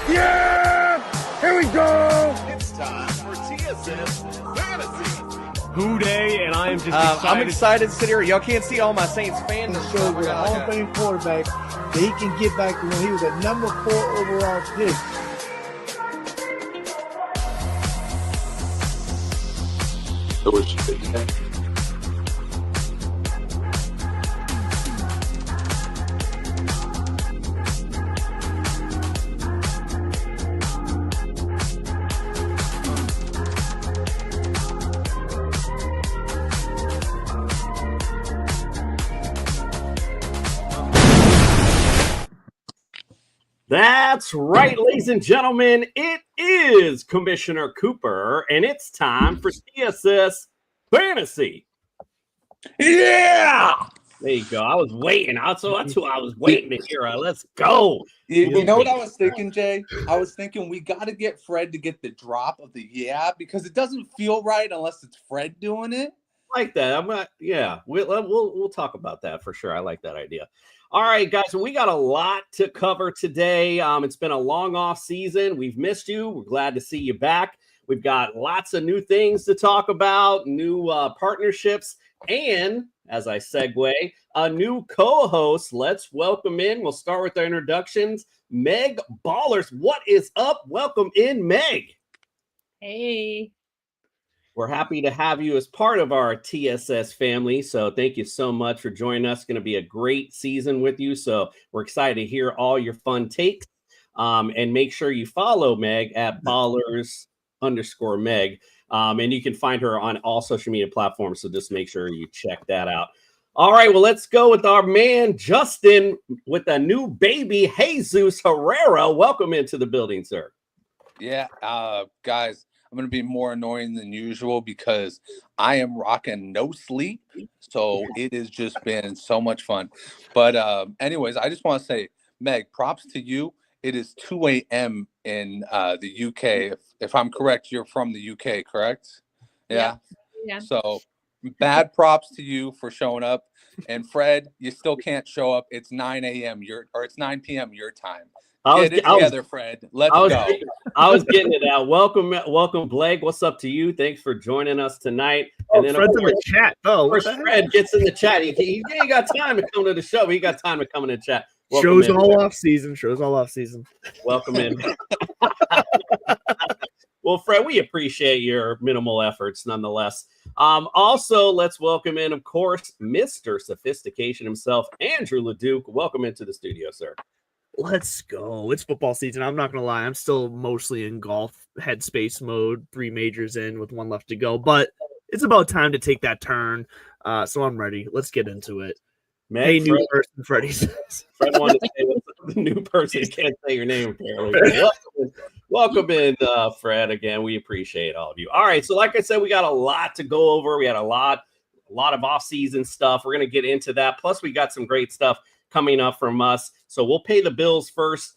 Yeah! Here we go! It's time for TSS Fantasy. Who day, and I am just excited. I'm excited to sit here. Y'all can't see all my Saints fans. He showed with a Hall of Fame quarterback that he can get back to when he was a number 4 overall pick. That's right, ladies and gentlemen. It is Commissioner Cooper, and it's time for TSS Fantasy. Yeah! There you go. I was waiting. That's who I was waiting to hear. Let's go. You know what I was thinking, Jay? I was thinking we got to get Fred to get the drop of the because it doesn't feel right unless it's Fred doing it. Like that. I'm not. Yeah, we'll talk about that for sure. I like that idea. All right, guys, we got a lot to cover today. It's been a long off season. We've missed you. We're glad to see you back. We've got lots of new things to talk about, new partnerships, and as I segue, a new co-host. Let's welcome in. We'll start with our introductions. Meg Ballers, what is up? Welcome in, Meg. Hey. We're happy to have you as part of our TSS family. So thank you so much for joining us. It's going to be a great season with you. So we're excited to hear all your fun takes. And make sure you follow Meg at ballers_Meg. And you can find her on all social media platforms. So just make sure you check that out. All right, well, let's go with our man, Justin, with a new baby, Jesus Herrera. Welcome into the building, sir. Yeah, guys. I'm going to be more annoying than usual because I am rocking no sleep. So it has just been so much fun. But anyways, I just want to say, Meg, props to you. It is 2 a.m. in the UK. If I'm correct, you're from the UK, correct? Yeah. So bad props to you for showing up. And Fred, you still can't show up. It's 9 a.m. It's 9 p.m. your time. Get it together, Fred. Let's go. I was getting it out. Welcome, Blake. What's up to you? Thanks for joining us tonight. And then Fred's in the chat. Of course, Fred gets in the chat. He ain't got time to come to the show. He got time to come in the chat. Shows all off season. Welcome in. Well, Fred, we appreciate your minimal efforts nonetheless. Also, let's welcome in, of course, Mr. Sophistication himself, Andrew LeDuc. Welcome into the studio, sir. Let's go. It's football season. I'm not going to lie. I'm still mostly in golf headspace mode, 3 majors in with 1 left to go. But it's about time to take that turn. So I'm ready. Let's get into it. Hey, new person, Freddie says. Fred wanted to say the new person. Can't say your name, apparently. Welcome in, Fred. Again, we appreciate all of you. All right. So like I said, we got a lot to go over. We had a lot of off-season stuff. We're going to get into that. Plus, we got some great stuff coming up from us. So we'll pay the bills first.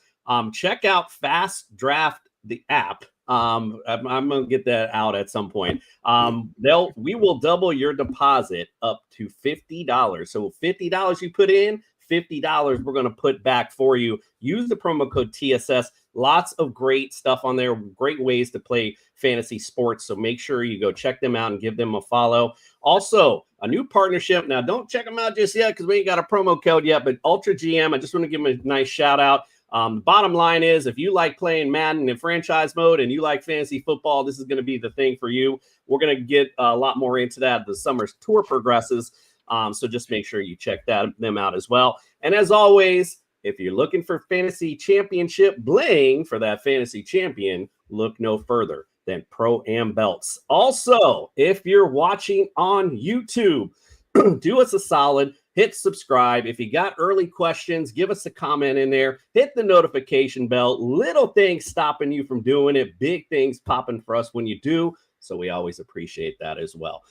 Check out Fast Draft, the app. I'm going to get that out at some point. We will double your deposit up to $50. So $50 you put in, $50 we're going to put back for you. Use the promo code TSS. Lots of great stuff on there. Great ways to play fantasy sports. So make sure you go check them out and give them a follow. Also, a new partnership. Now, don't check them out just yet because we ain't got a promo code yet. But Ultra GM, I just want to give them a nice shout out. The bottom line is, if you like playing Madden in franchise mode and you like fantasy football, this is going to be the thing for you. We're going to get a lot more into that as the summer's tour progresses. So just make sure you check them out as well. And as always, if you're looking for fantasy championship bling for that fantasy champion, look no further than Pro-Am Belts. Also, if you're watching on YouTube, do us a solid. Hit subscribe. If you got early questions, give us a comment in there. Hit the notification bell. Little things stopping you from doing it. Big things popping for us when you do. So we always appreciate that as well.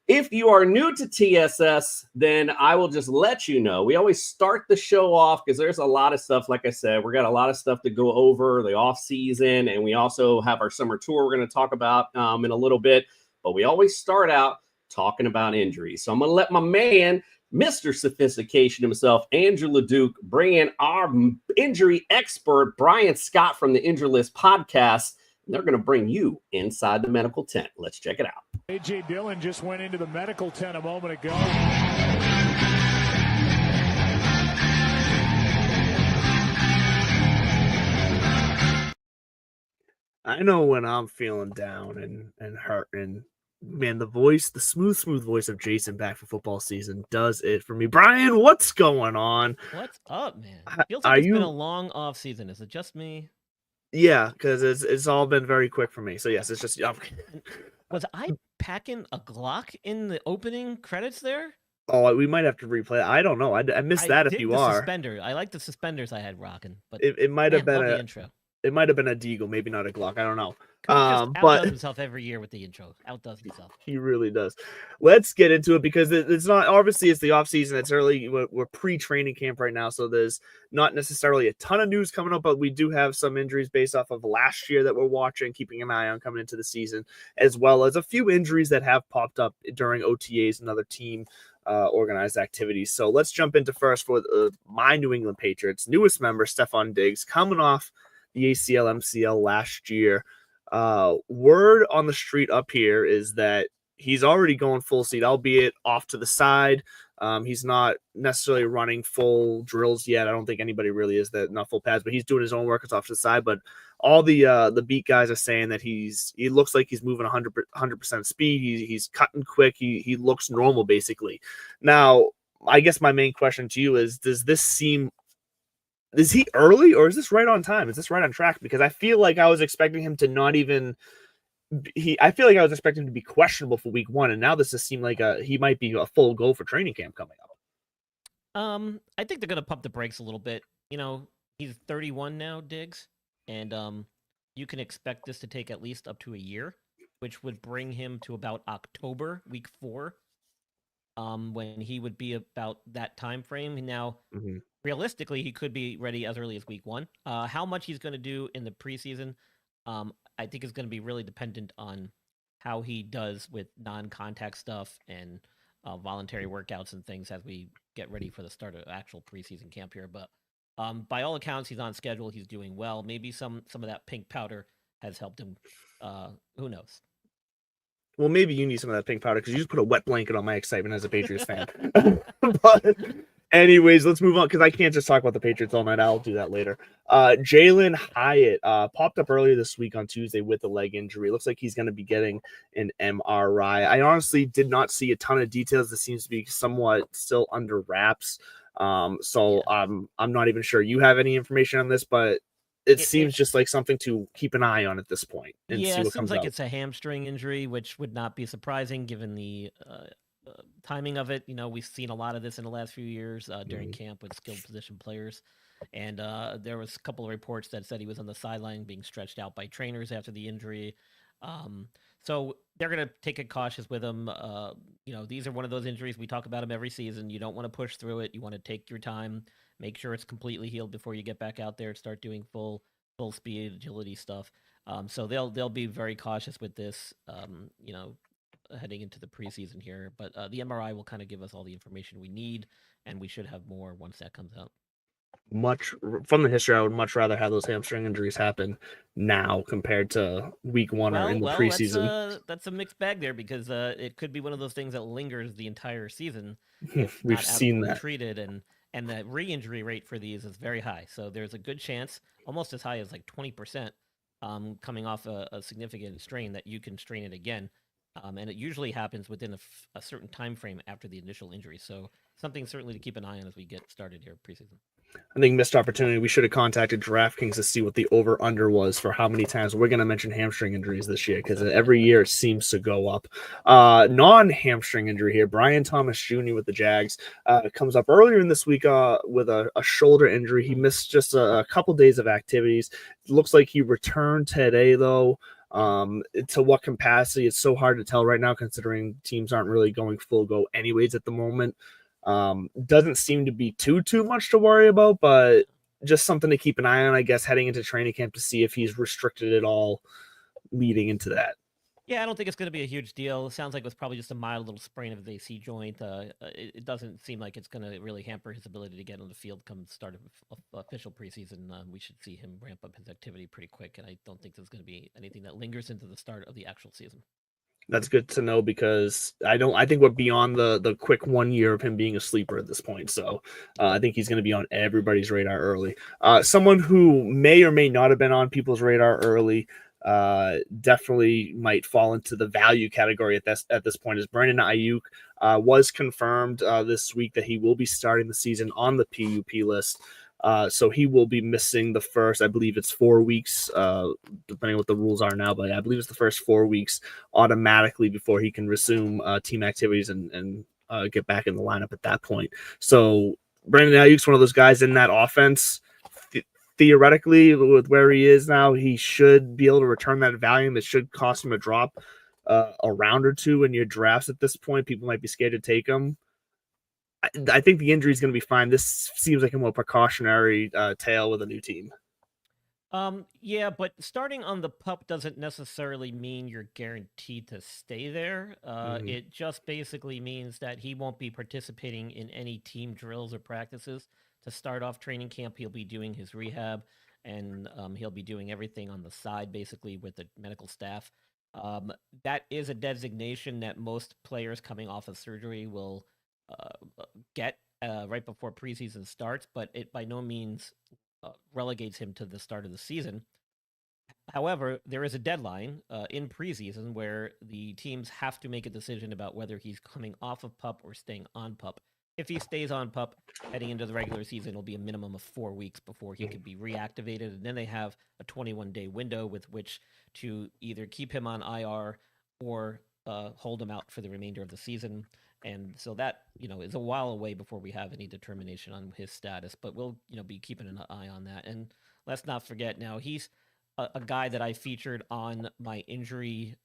If you are new to TSS, then I will just let you know. We always start the show off because there's a lot of stuff. Like I said, we got a lot of stuff to go over the off season. And we also have our summer tour we're going to talk about in a little bit. But we always start out talking about injuries. So I'm going to let my man Mr. Sophistication himself, Andrew LeDuc, bringing our injury expert, Brian Scott from the Injury List podcast. And they're going to bring you inside the medical tent. Let's check it out. A.J. Dillon just went into the medical tent a moment ago. I know when I'm feeling down and hurt, and man, the smooth voice of Jason back for football season does it for me. Brian, what's going on? What's up, man? Feels like it's been a long off season. Is it just me? Yeah, because it's all been very quick for me. So yes, it's just. Was I packing a Glock in the opening credits there? Oh, we might have to replay. I don't know. I missed that. If you are suspender, I like the suspenders I had rocking, but it might have been an intro. It might have been a Deagle, maybe not a Glock. I don't know. Outdoes but himself every year with the intro. Outdoes himself. He really does. Let's get into it because it's not obviously it's the off season. It's early. We're pre-training camp right now, so there's not necessarily a ton of news coming up, but we do have some injuries based off of last year that we're watching, keeping an eye on coming into the season, as well as a few injuries that have popped up during OTAs and other team organized activities. So let's jump into first for my New England Patriots newest member, Stephon Diggs, coming off the ACL MCL last year. Word on the street up here is that he's already going full seat, albeit off to the side. He's not necessarily running full drills yet. I don't think anybody really is that, not full pads, but he's doing his own workouts off to the side. But all the beat guys are saying that he looks like he's moving 100% speed. He's cutting quick. He looks normal basically. Now, I guess my main question to you is he early or is this right on time? Is this right on track? Because I feel like I was expecting him to not even I feel like I was expecting him to be questionable for week 1, and now this just seemed like he might be a full go for training camp coming up. I think they're gonna pump the brakes a little bit. You know, he's 31 now, Diggs, and you can expect this to take at least up to a year, which would bring him to about October, week 4. When he would be about that time frame. Now, realistically, he could be ready as early as week 1. How much he's going to do in the preseason, I think is going to be really dependent on how he does with non-contact stuff and voluntary workouts and things as we get ready for the start of actual preseason camp here. But by all accounts, he's on schedule. He's doing well. Maybe some of that pink powder has helped him. Who knows? Well, maybe you need some of that pink powder because you just put a wet blanket on my excitement as a Patriots fan. But anyways, let's move on because I can't just talk about the Patriots all night. I'll do that later. Jalen Hyatt popped up earlier this week on Tuesday with a leg injury. Looks like he's going to be getting an MRI. I honestly did not see a ton of details. This seems to be somewhat still under wraps. I'm not even sure you have any information on this, but it seems just like something to keep an eye on at this point and see what it comes seems like out. It's a hamstring injury, which would not be surprising given the timing of it. You know, we've seen a lot of this in the last few years during camp with skilled position players. And there was a couple of reports that said he was on the sideline being stretched out by trainers after the injury. So they're going to take it cautious with him. You know, these are one of those injuries. We talk about them every season. You don't want to push through it. You want to take your time, make sure it's completely healed before you get back out there and start doing full speed agility stuff. So they'll be very cautious with this, you know, heading into the preseason here. But the MRI will kind of give us all the information we need, and we should have more once that comes out. Much from the history, I would much rather have those hamstring injuries happen now compared to week 1 or in the preseason. That's a mixed bag there because it could be one of those things that lingers the entire season. We've seen that treated, and the re-injury rate for these is very high. So there's a good chance, almost as high as like 20%, coming off a significant strain that you can strain it again. And it usually happens within a certain time frame after the initial injury. So something certainly to keep an eye on as we get started here preseason. I think missed opportunity. We should have contacted DraftKings to see what the over-under was for how many times we're going to mention hamstring injuries this year because every year it seems to go up. Non-hamstring injury here. Brian Thomas Jr. with the Jags comes up earlier in this week with a shoulder injury. He missed just a couple days of activities. It looks like he returned today, though. To what capacity? It's so hard to tell right now considering teams aren't really going full go anyways at the moment. Doesn't seem to be too much to worry about, but just something to keep an eye on, I guess, heading into training camp to see if he's restricted at all leading into that. Yeah, I don't think it's going to be a huge deal. It sounds like it was probably just a mild little sprain of his AC joint. It doesn't seem like it's going to really hamper his ability to get on the field come start of official preseason. We should see him ramp up his activity pretty quick, and I don't think there's going to be anything that lingers into the start of the actual season. That's good to know because I think we're beyond the quick 1 year of him being a sleeper at this point. So I think he's going to be on everybody's radar early. Someone who may or may not have been on people's radar early, definitely might fall into the value category at this point is Brandon Ayuk. Was confirmed this week that he will be starting the season on the PUP list. So he will be missing the first, I believe it's 4 weeks, depending on what the rules are now, but I believe it's the first 4 weeks automatically before he can resume team activities and get back in the lineup at that point. So Brandon Ayuk's one of those guys in that offense. Theoretically, with where he is now, he should be able to return that value. That should cost him a drop a round or two in your drafts at this point. People might be scared to take him. I think the injury is going to be fine. This seems like a more precautionary tale with a new team. Yeah, but starting on the pup doesn't necessarily mean you're guaranteed to stay there. It just basically means that he won't be participating in any team drills or practices to start off training camp. He'll be doing his rehab, and he'll be doing everything on the side, basically, with the medical staff. That is a designation that most players coming off of surgery will get right before preseason starts, but it by no means relegates him to the start of the season. However, there is a deadline in preseason where the teams have to make a decision about whether he's coming off of PUP or staying on PUP. If he stays on PUP heading into the regular season, it'll be a minimum of 4 weeks before he could be reactivated, and then they have a 21-day window with which to either keep him on IR or hold him out for the remainder of the season. And so that, is a while away before we have any determination on his status, but we'll, be keeping an eye on that. And let's not forget now, he's a guy that I featured on my injury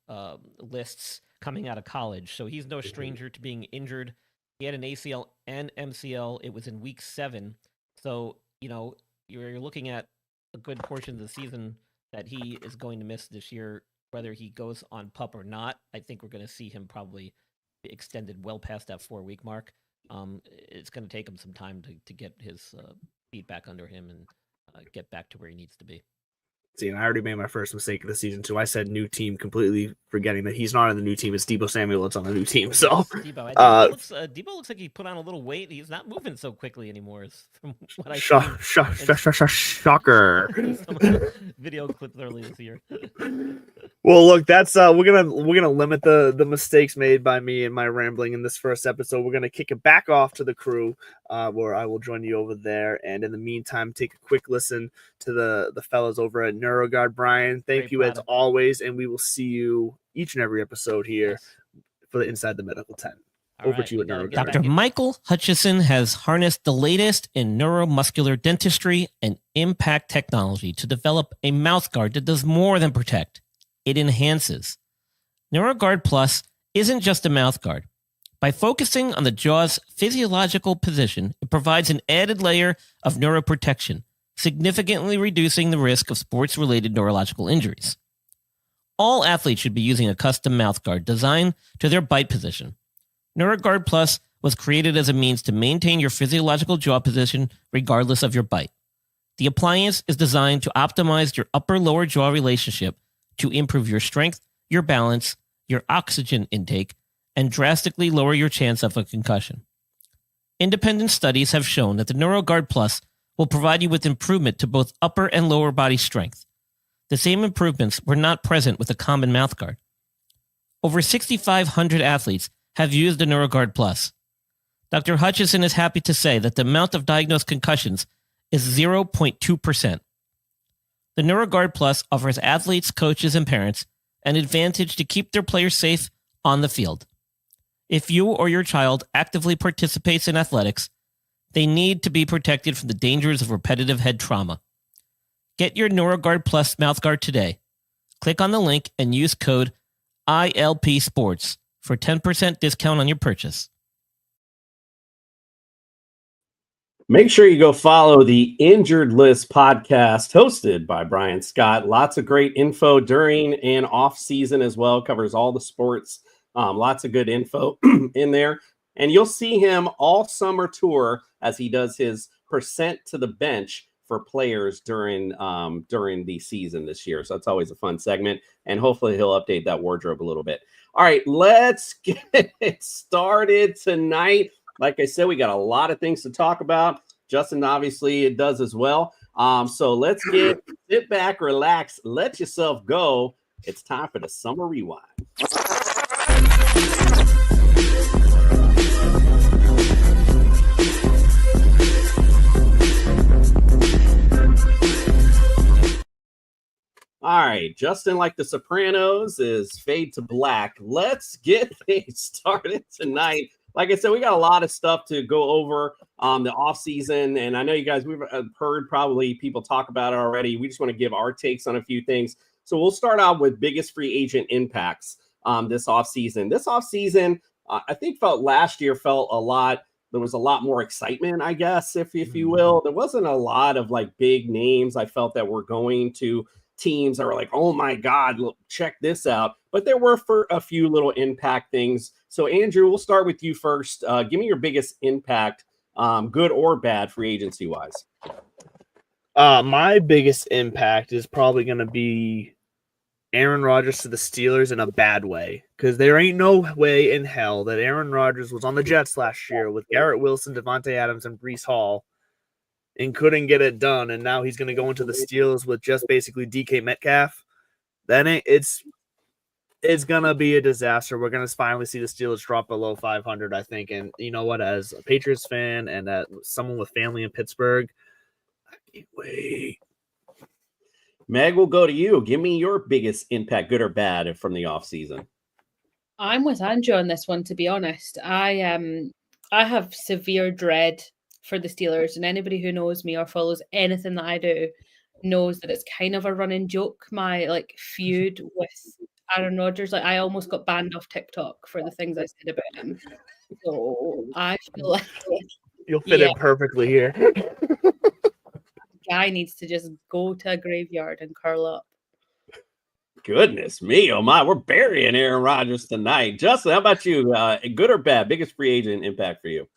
lists coming out of college. So he's no stranger to being injured. He had an ACL and MCL. It was in week 7. So, you're looking at a good portion of the season that he is going to miss this year, whether he goes on PUP or not. I think we're going to see him probably extended well past that 4-week mark. It's going to take him some time to get his feet back under him and get back to where he needs to be. See, and I already made my first mistake of the season too. I said new team, completely forgetting that he's not on the new team. It's Deebo Samuel that's on the new team. So Deebo looks like he put on a little weight. He's not moving so quickly anymore. From what I shocker. Video clips earlier this year. Well, look, that's we're gonna limit the mistakes made by me and my rambling in this first episode. We're gonna kick it back off to the crew, where I will join you over there. And in the meantime, take a quick listen to the fellas over at NeuroGuard. Brian, thank you as always, and we will see you each and every episode here for the Inside the Medical Tent. Over to you at NeuroGuard. Dr. Michael Hutchison has harnessed the latest in neuromuscular dentistry and impact technology to develop a mouthguard that does more than protect. It enhances. NeuroGuard Plus isn't just a mouthguard. By focusing on the jaw's physiological position, it provides an added layer of neuroprotection, significantly reducing the risk of sports-related neurological injuries. All athletes should be using a custom mouthguard designed to their bite position. NeuroGuard Plus was created as a means to maintain your physiological jaw position regardless of your bite. The appliance is designed to optimize your upper-lower jaw relationship to improve your strength, your balance, your oxygen intake, and drastically lower your chance of a concussion. Independent studies have shown that the NeuroGuard Plus will provide you with improvement to both upper and lower body strength. The same improvements were not present with a common mouthguard. Over 6,500 athletes have used the NeuroGuard Plus. Dr. Hutchison is happy to say that the amount of diagnosed concussions is 0.2%. The NeuroGuard Plus offers athletes, coaches, and parents an advantage to keep their players safe on the field. If you or your child actively participates in athletics, they need to be protected from the dangers of repetitive head trauma. Get your NeuroGuard Plus mouthguard today. Click on the link and use code ILPSports for 10% discount on your purchase. Make sure you go follow the Injured List podcast hosted by Brian Scott. Lots of great info during and off season as well. Covers all the sports. Lots of good info in there. And you'll see him all summer tour as he does his percent to the bench for players during the season this year. So that's always a fun segment. And hopefully he'll update that wardrobe a little bit. All right, let's get it started tonight. Like I said, we got a lot of things to talk about. Justin, obviously, it does as well. So let's sit back, relax, let yourself go. It's time for the Summer Rewind. All right, Justin, like the Sopranos, is fade to black. Let's get things started tonight. Like I said, we got a lot of stuff to go over the offseason. And I know you guys, we've heard probably people talk about it already. We just want to give our takes on a few things. So we'll start out with biggest free agent impacts this offseason. This offseason, I think last year felt a lot. There was a lot more excitement, I guess, if you will. There wasn't a lot of like big names I felt that were going to teams that were like, oh my God, look, check this out. But there were for a few little impact things. So Andrew, we'll start with you first. Give me your biggest impact, good or bad, free agency wise. My biggest impact is probably going to be Aaron Rodgers to the Steelers in a bad way, because there ain't no way in hell that Aaron Rodgers was on the Jets last year with Garrett Wilson, Devontae Adams, and Breece Hall and couldn't get it done, and now he's going to go into the Steelers with just basically DK Metcalf. Then it's going to be a disaster. We're going to finally see the Steelers drop below 500, I think. And you know what? As a Patriots fan and someone with family in Pittsburgh, I can't wait. Meg, we'll go to you. Give me your biggest impact, good or bad, from the offseason. I'm with Andrew on this one, to be honest. I have severe dread for the Steelers, and anybody who knows me or follows anything that I do knows that it's kind of a running joke, my feud with Aaron Rodgers. I almost got banned off TikTok for the things I said about him. So I feel like you'll fit in perfectly here. Guy needs to just go to a graveyard and curl up. Goodness me, oh my, we're burying Aaron Rodgers tonight. Justin, how about you? Good or bad? Biggest free agent impact for you?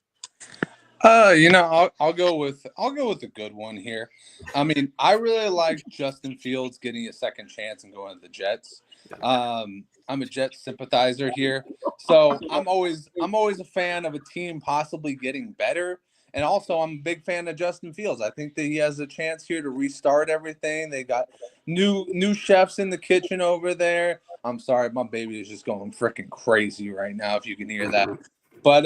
I'll go with a good one here. I mean, I really like Justin Fields getting a second chance and going to the Jets. I'm a Jets sympathizer here, so I'm always a fan of a team possibly getting better. And also, I'm a big fan of Justin Fields. I think that he has a chance here to restart everything. They got new chefs in the kitchen over there. I'm sorry, my baby is just going freaking crazy right now, if you can hear that. But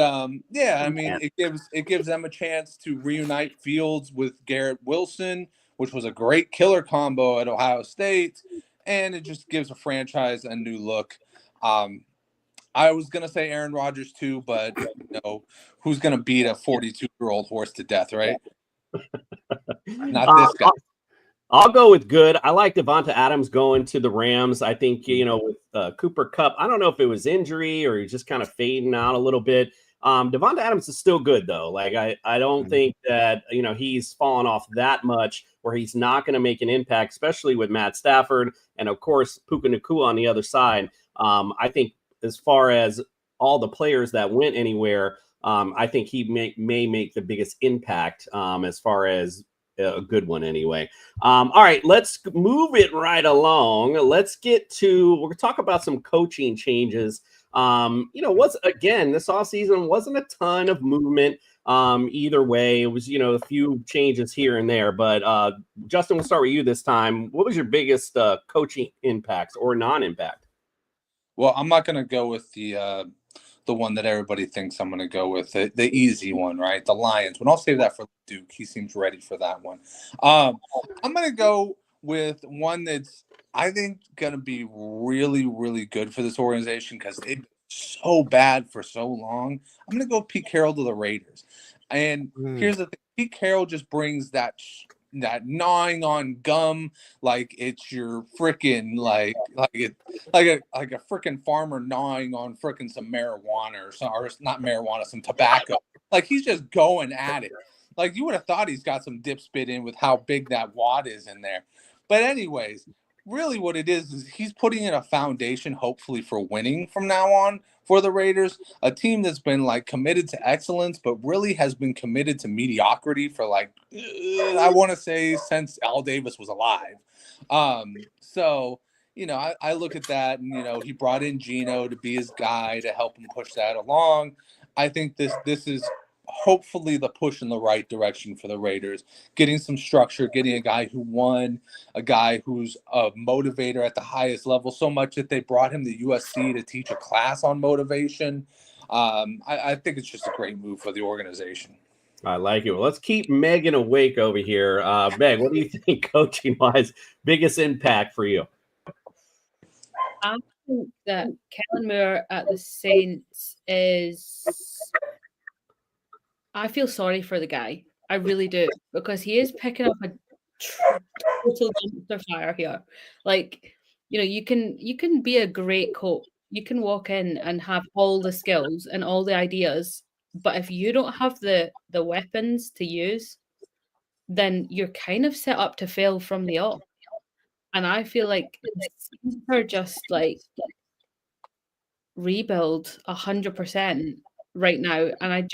yeah, I mean, it gives them a chance to reunite Fields with Garrett Wilson, which was a great killer combo at Ohio State, and it just gives a franchise a new look. I was gonna say Aaron Rodgers too, but who's gonna beat a 42-year-old horse to death, right? Not this guy. I'll go with good. I like Devonta Adams going to the Rams. I think, with Cooper Kupp, I don't know if it was injury or he's just kind of fading out a little bit. Devonta Adams is still good, though. Like, I don't think that, he's fallen off that much where he's not going to make an impact, especially with Matt Stafford and, of course, Puka Nacua on the other side. I think as far as all the players that went anywhere, I think he may make the biggest impact as far as a good one anyway. All right, let's move it right along. Let's get to, we're going to talk about some coaching changes. This offseason wasn't a ton of movement either way. It was, a few changes here and there. But Justin, we'll start with you this time. What was your biggest coaching impacts or non-impact? Well, I'm not going to go with the one that everybody thinks I'm going to go with, the easy one, right? The Lions. But I'll save that for Duke. He seems ready for that one. I'm going to go with one that's, I think, going to be really, really good for this organization because it's so bad for so long. I'm going to go Pete Carroll to the Raiders. And here's the thing. Pete Carroll just brings that gnawing on gum like it's your freaking like a freaking farmer gnawing on freaking some marijuana or not marijuana, some tobacco. Like he's just going at it. Like, you would have thought he's got some dip spit in with how big that wad is in there. But anyways, really what it is he's putting in a foundation, hopefully, for winning from now on for the Raiders, a team that's been like committed to excellence, but really has been committed to mediocrity for like, I want to say since Al Davis was alive. So, you know, I look at that and, you know, he brought in Gino to be his guy to help him push that along. I think this is hopefully the push in the right direction for the Raiders, getting some structure, getting a guy who won, a guy who's a motivator at the highest level, so much that they brought him to USC to teach a class on motivation. I think it's just a great move for the organization. I like it. Well, let's keep Megan awake over here. Meg, what do you think, coaching wise, biggest impact for you? I think that Kellen Moore at the Saints is. I feel sorry for the guy. I really do, because he is picking up a total dumpster fire here. Like, you know, you can be a great coach. You can walk in and have all the skills and all the ideas, but if you don't have the weapons to use, then you're kind of set up to fail from the off. And I feel like they're just like rebuild 100% right now. And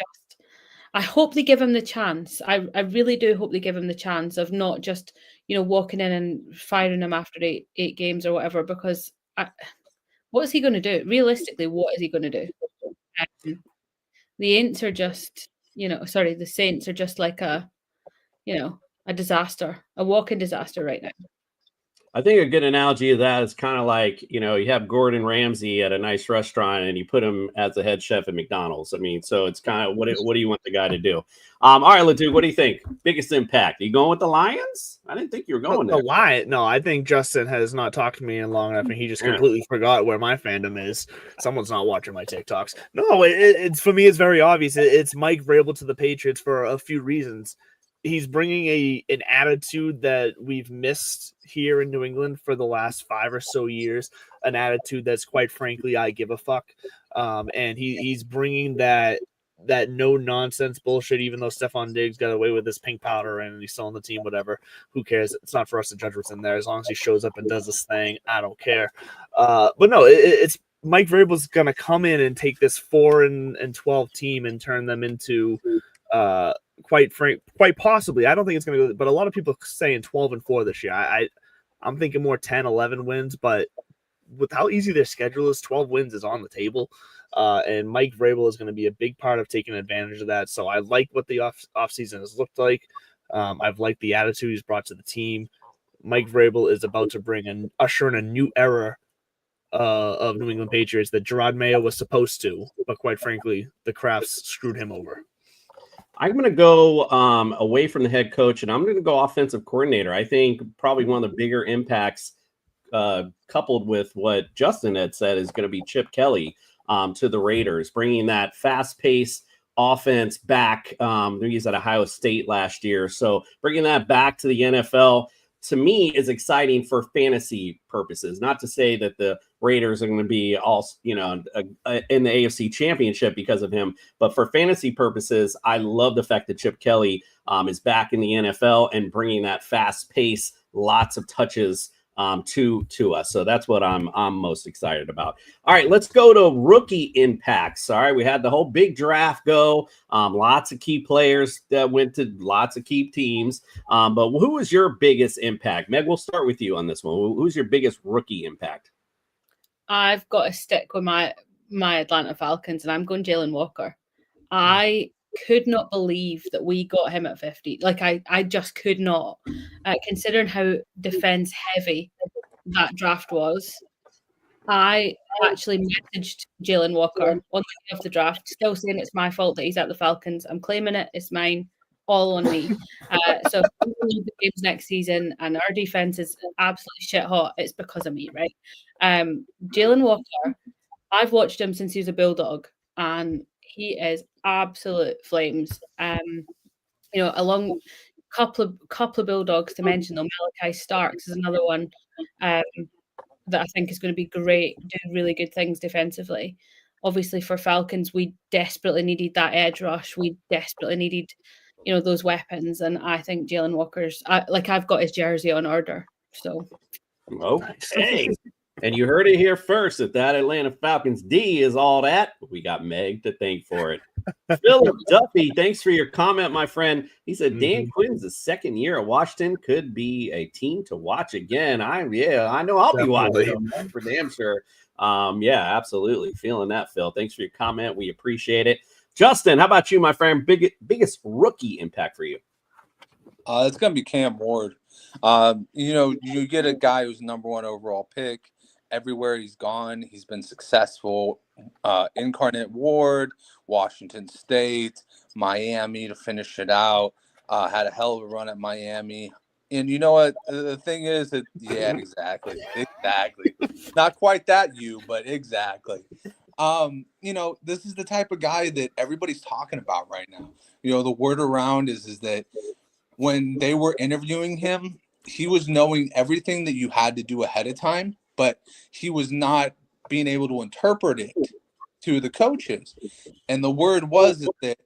I hope they give him the chance. I really do hope they give him the chance of not just, you know, walking in and firing him after eight games or whatever, because what is he going to do? Realistically, what is he going to do? The Saints are just, the Saints are just like a disaster, a walking disaster right now. I think a good analogy of that is kind of like, you know, you have Gordon Ramsay at a nice restaurant and you put him as the head chef at McDonald's. I mean, so it's kind of what do you want the guy to do? All right, Leduc, what do you think? Biggest impact? Are you going with the Lions? I didn't think you were going there. The Lions? No, I think Justin has not talked to me in long enough, and he just completely forgot where my fandom is. Someone's not watching my TikToks. No, it's for me. It's very obvious. It's Mike Vrabel to the Patriots for a few reasons. He's bringing an attitude that we've missed here in New England for the last 5 or so years, an attitude that's quite frankly, I give a fuck. And he's bringing that no nonsense bullshit, even though Stephon Diggs got away with this pink powder and he's still on the team, whatever, who cares? It's not for us to judge what's in there. As long as he shows up and does this thing, I don't care. But no, it's Mike Vrabel's going to come in and take this 4-12 team and turn them into, quite possibly, I don't think it's going to go, but a lot of people saying 12-4 this year. I'm thinking more 10-11 wins, but with how easy their schedule is, 12 wins is on the table. And Mike Vrabel is going to be a big part of taking advantage of that. So I like what the offseason has looked like. I've liked the attitude he's brought to the team. Mike Vrabel is about to usher in a new era of New England Patriots that Gerard Mayo was supposed to, but quite frankly, the Crafts screwed him over. I'm going to go away from the head coach, and I'm going to go offensive coordinator. I think probably one of the bigger impacts, coupled with what Justin had said, is going to be Chip Kelly to the Raiders, bringing that fast-paced offense back. He's at Ohio State last year, so bringing that back to the NFL, to me, is exciting for fantasy purposes. Not to say that the Raiders are going to be all, in the AFC Championship because of him, but for fantasy purposes, I love the fact that Chip Kelly is back in the NFL and bringing that fast pace, lots of touches to us. So that's what I'm most excited about. All right, let's go to rookie impacts. All right, we had the whole big draft go. Lots of key players that went to lots of key teams. But who was your biggest impact? Meg, we'll start with you on this one. Who's your biggest rookie impact? I've got to stick with my Atlanta Falcons, and I'm going Jalen Walker. I could not believe that we got him at 50. Like, I just could not. Considering how defense heavy that draft was, I actually messaged Jalen Walker on the day of the draft, still saying it's my fault that he's at the Falcons. I'm claiming it. It's mine. All on me. So if we lose the games next season and our defense is absolutely shit hot, it's because of me, right? Jalen Walker, I've watched him since he was a Bulldog, and he is absolute flames. Along couple of Bulldogs to mention, though, Malachi Starks is another one that I think is going to be great, do really good things defensively. Obviously, for Falcons, we desperately needed that edge rush. We desperately needed, those weapons. And I think Jalen Walker's I've got his jersey on order. So okay. And you heard it here first. If that Atlanta Falcons D is all that, we got Meg to thank for it. Philip Duffy, thanks for your comment, my friend. He said Dan Quinn's the second year at Washington could be a team to watch again. I know I'll be watching them for damn sure. Yeah, absolutely. Feeling that, Phil. Thanks for your comment. We appreciate it. Justin, how about you, my friend? Biggest rookie impact for you? It's gonna be Cam Ward. You get a guy who's number 1 overall pick. Everywhere he's gone, he's been successful. Incarnate Ward, Washington State, Miami to finish it out. Had a hell of a run at Miami. And you know what? The thing is that, yeah, exactly. Not quite that but exactly. This is the type of guy that everybody's talking about right now. The word around is that when they were interviewing him, he was knowing everything that you had to do ahead of time, but he was not being able to interpret it to the coaches. And the word was that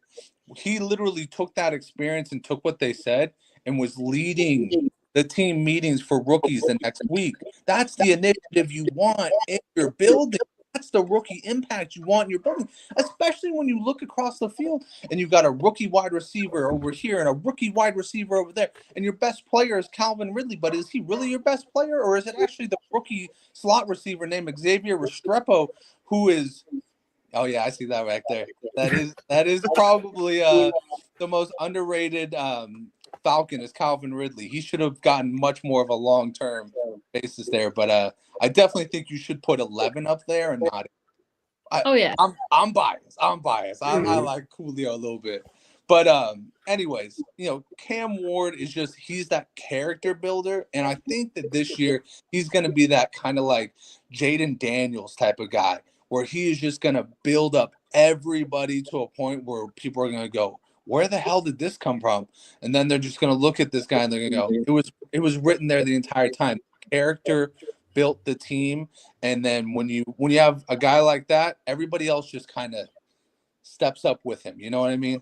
he literally took that experience and took what they said and was leading the team meetings for rookies the next week. That's the initiative you want in your building. That's the rookie impact you want in your building, especially when you look across the field and you've got a rookie wide receiver over here and a rookie wide receiver over there, and your best player is Calvin Ridley. But is he really your best player, or is it actually the rookie slot receiver named Xavier Restrepo, who is – oh, yeah, I see that right there. That is probably the most underrated Falcon is Calvin Ridley. He should have gotten much more of a long-term basis there, but I definitely think you should put 11 up there and not. I'm biased. I like Julio a little bit, but anyways, Cam Ward is he's that character builder, and I think that this year he's going to be that kind of like Jaden Daniels type of guy, where he is just going to build up everybody to a point where people are going to go, where the hell did this come from? And then they're just going to look at this guy and they're going to go, it was written there the entire time. Character built the team. And then when you have a guy like that, everybody else just kind of steps up with him. You know what I mean?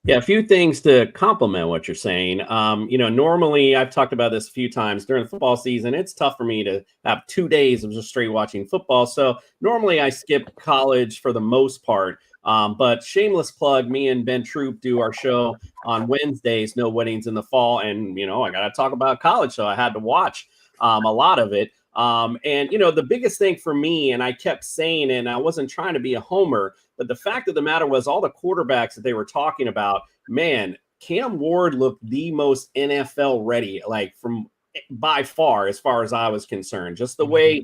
Yeah, a few things to complement what you're saying. Normally I've talked about this a few times during the football season. It's tough for me to have 2 days of just straight watching football. So normally I skip college for the most part. But shameless plug, me and Ben Troop do our show on Wednesdays, No Weddings in the Fall. And, I got to talk about college. So I had to watch a lot of it. And the biggest thing for me, and I kept saying, and I wasn't trying to be a homer, but the fact of the matter was all the quarterbacks that they were talking about, man, Cam Ward looked the most NFL ready, like from by far, as I was concerned. Just the way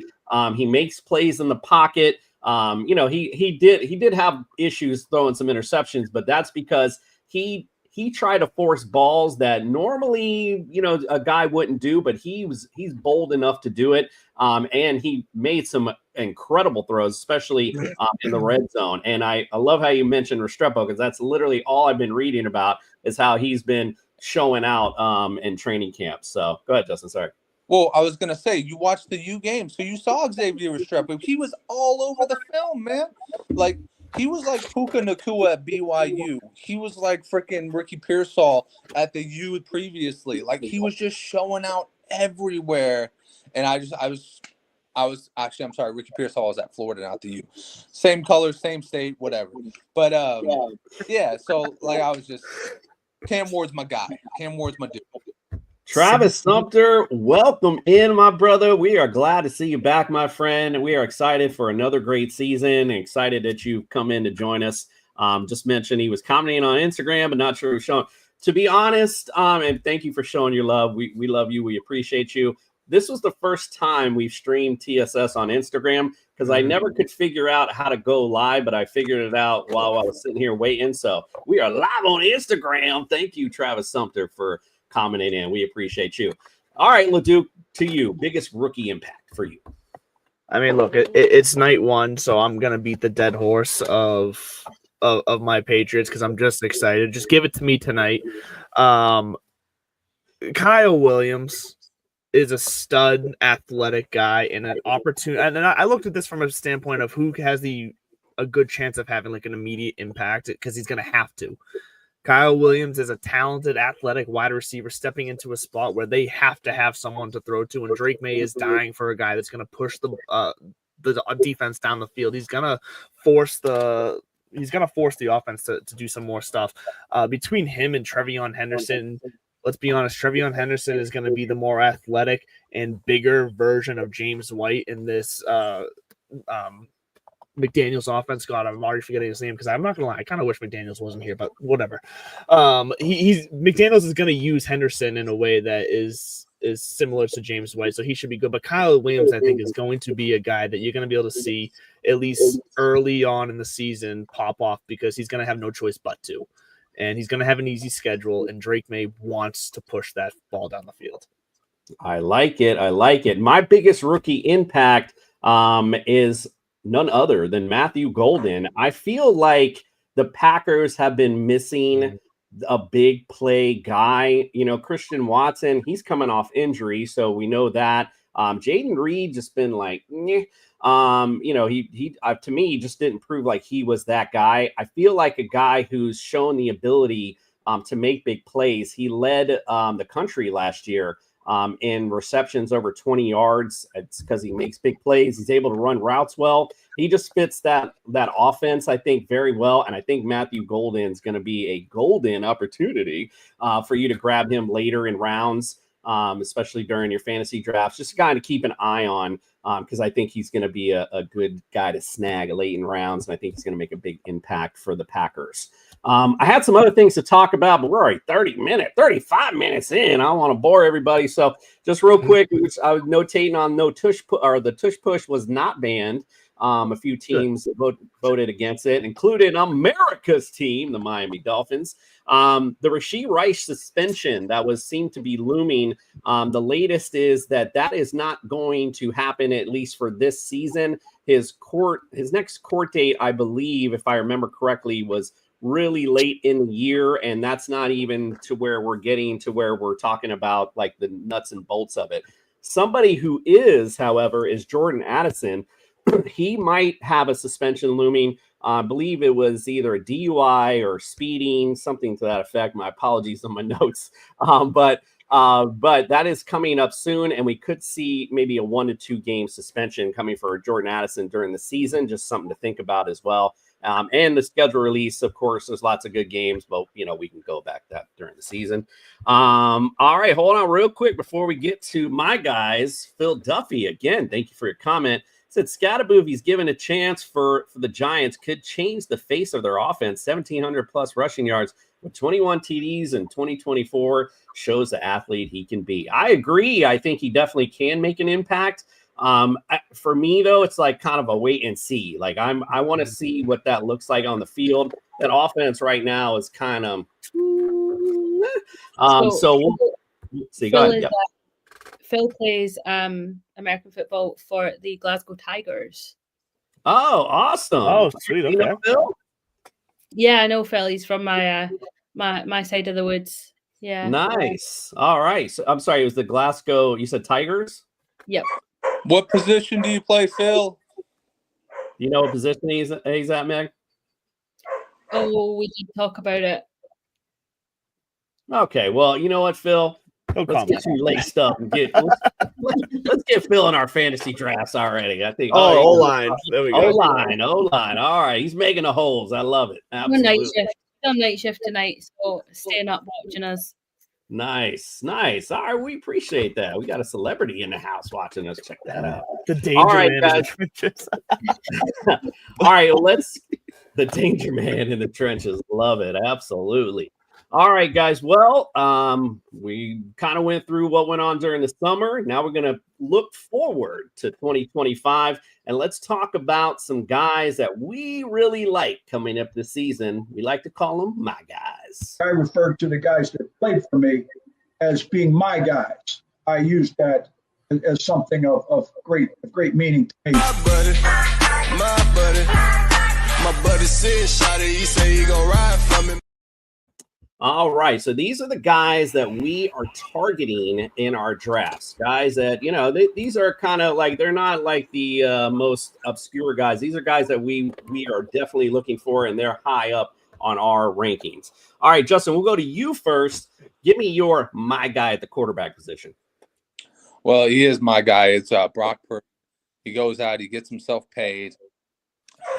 he makes plays in the pocket. He did have issues throwing some interceptions, but that's because he tried to force balls that normally, a guy wouldn't do, but he's bold enough to do it. And he made some incredible throws, especially in the red zone. And I love how you mentioned Restrepo, because that's literally all I've been reading about is how he's been showing out in training camp. So go ahead, Justin. Sorry. Well, I was going to say, you watched the U game, so you saw Xavier Restrepo. He was all over the film, man. Like, he was like Puka Nacua at BYU. He was like freaking Ricky Pearsall at the U previously. Like, he was just showing out everywhere. And I'm sorry, Ricky Pearsall was at Florida, not the U. Same color, same state, whatever. But, yeah, so, like, Cam Ward's my guy. Cam Ward's my dude. Travis Sumter, welcome in, my brother. We are glad to see you back, my friend. We are excited for another great season and excited that you've come in to join us. Just mentioned he was commenting on Instagram, but not sure who's showing. To be honest, and thank you for showing your love. We love you. We appreciate you. This was the first time we've streamed TSS on Instagram because I never could figure out how to go live, but I figured it out while I was sitting here waiting. So we are live on Instagram. Thank you, Travis Sumter, for commenting in. We appreciate you. All right, LeDuc, to you. Biggest rookie impact for you. I mean, look, it's night one, so I'm gonna beat the dead horse of my Patriots because I'm just excited. Just give it to me tonight. Kyle Williams is a stud, athletic guy and an opportunity. And then I looked at this from a standpoint of who has a good chance of having like an immediate impact because he's gonna have to. Kyle Williams is a talented, athletic wide receiver stepping into a spot where they have to have someone to throw to, and Drake May is dying for a guy that's going to push the defense down the field. He's going to force the offense to do some more stuff. Between him and Trevion Henderson, let's be honest, Trevion Henderson is going to be the more athletic and bigger version of James White in this McDaniels offense. God, I'm already forgetting his name because I'm not gonna lie, I kind of wish McDaniels wasn't here, but whatever. McDaniels is gonna use Henderson in a way that is similar to James White, so he should be good. But Kyle Williams, I think, is going to be a guy that you're gonna be able to see at least early on in the season pop off because he's gonna have no choice but to, and he's gonna have an easy schedule. And Drake May wants to push that ball down the field. I like it. My biggest rookie impact is none other than Matthew Golden. I feel like the Packers have been missing a big play guy. Christian Watson, he's coming off injury, so we know that. Jaden Reed just been like, he to me just didn't prove like he was that guy. I feel like a guy who's shown the ability to make big plays. He led the country last year in receptions over 20 yards. It's because he makes big plays. He's able to run routes well. He just fits that offense, I think, very well. And I think Matthew Golden is going to be a golden opportunity for you to grab him later in rounds, especially during your fantasy drafts. Just a guy to keep an eye on because I think he's going to be a good guy to snag late in rounds. And I think he's going to make a big impact for the Packers. I had some other things to talk about, but we're already 35 minutes in. I don't want to bore everybody. So just real quick, I was notating on the tush push was not banned. A few teams voted against it, including America's team, the Miami Dolphins. The Rashee Rice suspension that seemed to be looming. The latest is that is not going to happen, at least for this season. His next court date, I believe, if I remember correctly, was really late in the year, and that's not even to where we're getting to where we're talking about like the nuts and bolts of it. Somebody who is, however, is Jordan Addison. He might have a suspension looming. I believe it was either a DUI or speeding, something to that effect. My apologies on my notes. But that is coming up soon, and we could see maybe a 1 to 2 game suspension coming for Jordan Addison during the season. Just something to think about as well. And the schedule release, of course, there's lots of good games, but we can go back that during the season. All right, hold on real quick before we get to my guys. Phil Duffy, again, thank you for your comment. Said Scatterboo, if he's given a chance for the Giants, could change the face of their offense. 1,700 plus rushing yards with 21 TDs in 2024 shows the athlete he can be. I agree. I think he definitely can make an impact. For me, though, it's like kind of a wait and see. Like I want to see what that looks like on the field. That offense right now is kind of so we'll see. Go ahead. Phil plays American football for the Glasgow Tigers. Oh, awesome! Oh, sweet. Okay. Phil? Yeah, I know Phil. He's from my my side of the woods. Yeah. Nice. All right. So I'm sorry. It was the Glasgow. You said Tigers. Yep. What position do you play, Phil? You know what position he's at, Meg? Oh, we did talk about it. Okay. Well, you know what, Phil? Let's get you laced up and let's get Phil in our fantasy drafts already. I think. O-line. There we go. O-line. All right. He's making the holes. I love it. Absolutely. Night shift tonight, so staying up watching us. Nice. All right, we appreciate that. We got a celebrity in the house watching us. Check that out. The danger man guys. in the trenches. All right, the danger man in the trenches. Love it. Absolutely. All right, guys. Well, we kind of went through what went on during the summer. Now we're going to look forward to 2025, and let's talk about some guys that we really like coming up this season. We like to call them my guys. I refer to the guys that played for me as being my guys. I use that as something of great meaning to me. My buddy said, "Shawty, he say he gonna ride for me." All right, so these are the guys that we are targeting in our drafts. Guys that, these are kind of like, they're not like the most obscure guys. These are guys that we are definitely looking for, and they're high up on our rankings. All right, Justin, we'll go to you first. Give me your my guy at the quarterback position. Well, he is my guy. It's Brock Purdy. He goes out, he gets himself paid.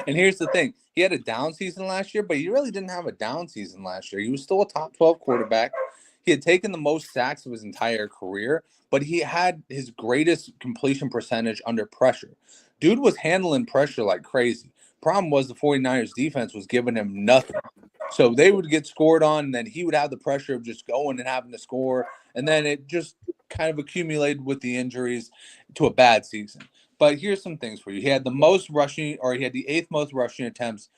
And here's the thing. He had a down season last year, but he really didn't have a down season last year. He was still a top 12 quarterback. He had taken the most sacks of his entire career, but he had his greatest completion percentage under pressure. Dude was handling pressure like crazy. Problem was the 49ers defense was giving him nothing. So they would get scored on, and then he would have the pressure of just going and having to score. And then it just kind of accumulated with the injuries to a bad season. But here's some things for you. He had the most rushing, or he had the 8th most rushing attempts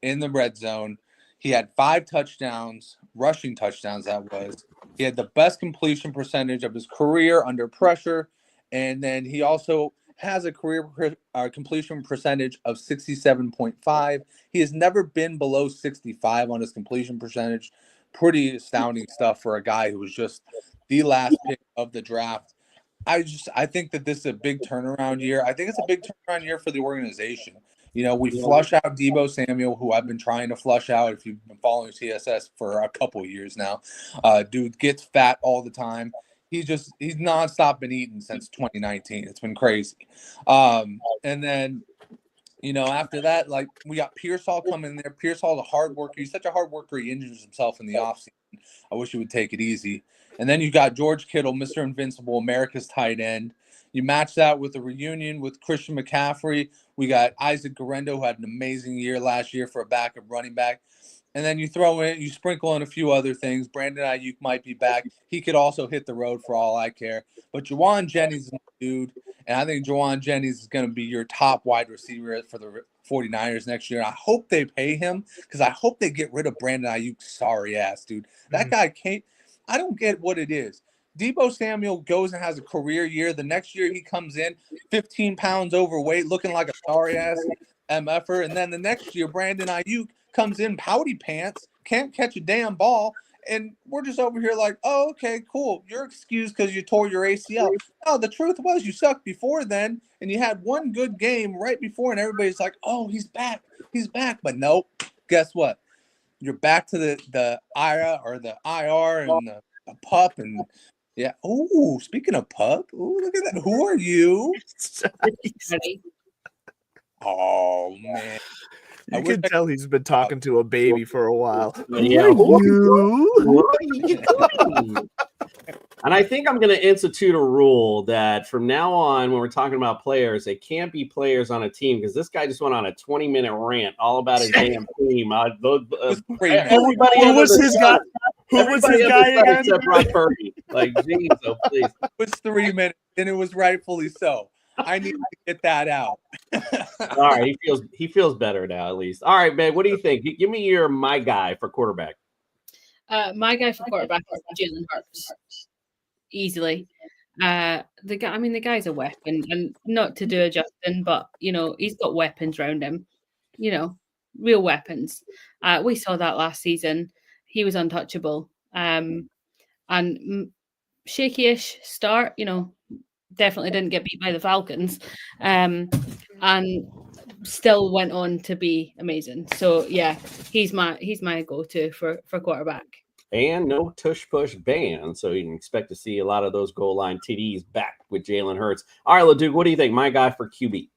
in the red zone. He had 5 touchdowns, rushing touchdowns, that was. He had the best completion percentage of his career under pressure. And then he also has a career completion percentage of 67.5. He has never been below 65 on his completion percentage. Pretty astounding stuff for a guy who was just the last pick of the draft. I think that this is a big turnaround year. I think it's a big turnaround year for the organization. You know, we flush out Deebo Samuel, who I've been trying to flush out if you've been following TSS for a couple of years now. Dude gets fat all the time. He's nonstop been eating since 2019. It's been crazy. And then, you know, after that, like, we got Pearsall coming in there. Pearsall's a hard worker. He's such a hard worker. He injures himself in the offseason. I wish he would take it easy. And then you got George Kittle, Mr. Invincible, America's tight end. You match that with a reunion with Christian McCaffrey. We got Isaac Guerrero, who had an amazing year last year for a backup running back. And then you sprinkle in a few other things. Brandon Ayuk might be back. He could also hit the road for all I care. But Juwan Jennings is a dude, and I think Juwan Jennings is going to be your top wide receiver for the 49ers next year. I hope they pay him, because I hope they get rid of Brandon Ayuk. Sorry ass, dude. That guy can't. I don't get what it is. Deebo Samuel goes and has a career year. The next year he comes in 15 pounds overweight, looking like a sorry-ass MFer. And then the next year, Brandon Ayuk comes in pouty pants, can't catch a damn ball. And we're just over here like, oh, okay, cool. You're excused because you tore your ACL. No, the truth was you sucked before then, and you had one good game right before, and everybody's like, oh, he's back. He's back. But nope. Guess what? You're back to the IRA or the IR and the pup. And yeah. Oh, speaking of pup, oh, look at that. Who are you? Oh man, you can tell he's been talking to a baby for a while. Yeah. Who are you? And I think I'm going to institute a rule that from now on, when we're talking about players, they can't be players on a team, because this guy just went on a 20-minute rant all about his damn team. Everybody Who was his guy? Who was his guy again? Except Brock Purdy. Like, geez, oh, please. It was 3 minutes, and it was rightfully so. I need to get that out. All right, he feels better now, at least. All right, man, what do you think? Give me your my guy for quarterback. My guy for quarterback is Jalen Hurts. Easily. The guy's a weapon, and not to do a Justin, but you know, he's got weapons around him, you know, real weapons. We saw that last season. He was untouchable. And shaky-ish start, you know, definitely didn't get beat by the Falcons. And still went on to be amazing. So yeah, he's my go-to for quarterback. And no tush-push ban, so you can expect to see a lot of those goal line TDs back with Jalen Hurts. All right, LeDuc, what do you think? My guy for QB.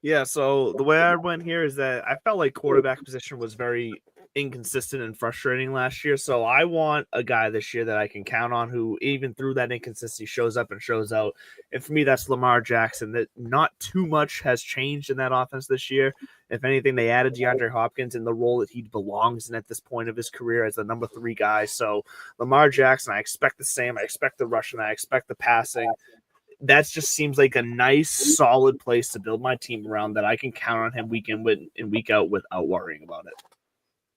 Yeah, so the way I went here is that I felt like quarterback position was very inconsistent and frustrating last year. So I want a guy this year that I can count on, who even through that inconsistency shows up and shows out. And for me, that's Lamar Jackson. That not too much has changed in that offense this year. If anything, they added DeAndre Hopkins in the role that he belongs in at this point of his career as the number 3 guy. So Lamar Jackson, I expect the same. I expect the rushing. I expect the passing. That just seems like a nice, solid place to build my team around, that I can count on him week in and week out without worrying about it.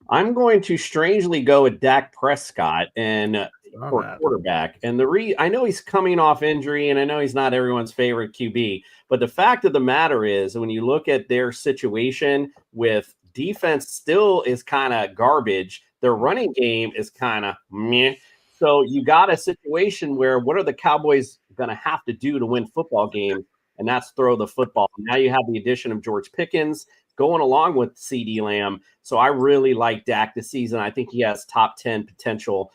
I'm going to strangely go with Dak Prescott and for quarterback. And I know he's coming off injury, and I know he's not everyone's favorite QB, but the fact of the matter is, when you look at their situation with defense still is kind of garbage, their running game is kind of meh. So you got a situation where what are the Cowboys going to have to do to win football games? And that's throw the football. Now you have the addition of George Pickens. going along with CeeDee Lamb. So I really like Dak this season. I think he has top 10 potential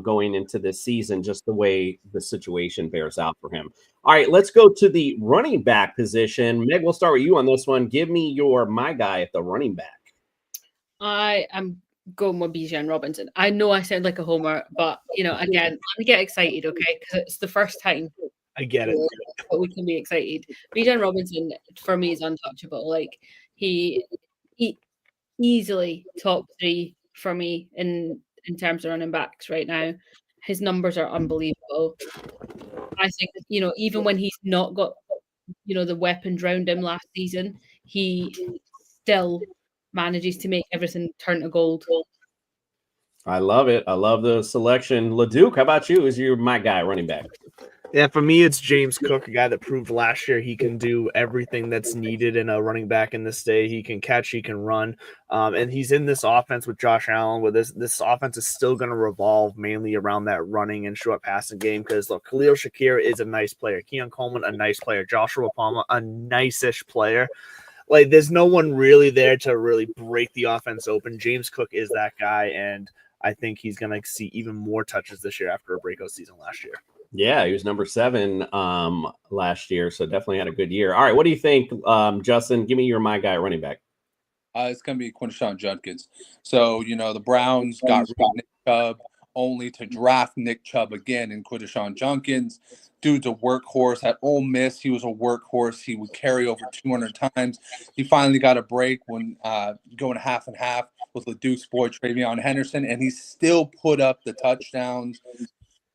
going into this season, just the way the situation bears out for him. All right, let's go to the running back position. Meg, we'll start with you on this one. Give me my guy at the running back. I am going with Bijan Robinson. I know I sound like a homer, but again, let me get excited, okay? Because it's the first time. I get it. But we can be excited. Bijan Robinson for me is untouchable. Like he easily top 3 for me in terms of running backs right now. His numbers are unbelievable. I think even when he's not got the weapons around him last season, he still manages to make everything turn to gold. I love it. I love the selection. LeDuc, how about you? Is you my guy running back? Yeah, for me, it's James Cook, a guy that proved last year he can do everything that's needed in a running back in this day. He can catch, he can run, and he's in this offense with Josh Allen. With this offense is still going to revolve mainly around that running and short passing game. Because look, Khalil Shakir is a nice player, Keon Coleman a nice player, Joshua Palmer a nice-ish player. Like, there's no one really there to really break the offense open. James Cook is that guy, and I think he's going to see even more touches this year after a breakout season last year. Yeah, he was number 7 last year, so definitely had a good year. All right, what do you think, Justin? Give me my guy running back. It's going to be Quinshon Judkins. So, the Browns got rid of Nick Chubb only to draft Nick Chubb again in Quinshon Judkins. Dude's a workhorse. At Ole Miss, he was a workhorse. He would carry over 200 times. He finally got a break when going half and half with LeDuc's boy, Travion Henderson, and he still put up the touchdowns.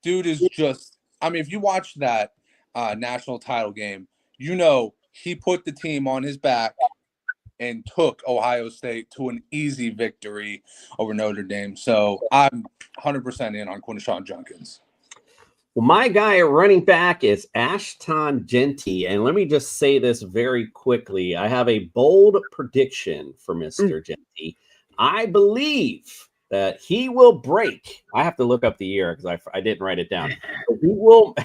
Dude is just – if you watch that national title game, he put the team on his back and took Ohio State to an easy victory over Notre Dame. So I'm 100% in on Quinshon Judkins. Well, my guy at running back is Ashton Jeanty. And let me just say this very quickly. I have a bold prediction for Mr. Jeanty. I believe that he will break. I have to look up the year because I didn't write it down. He will.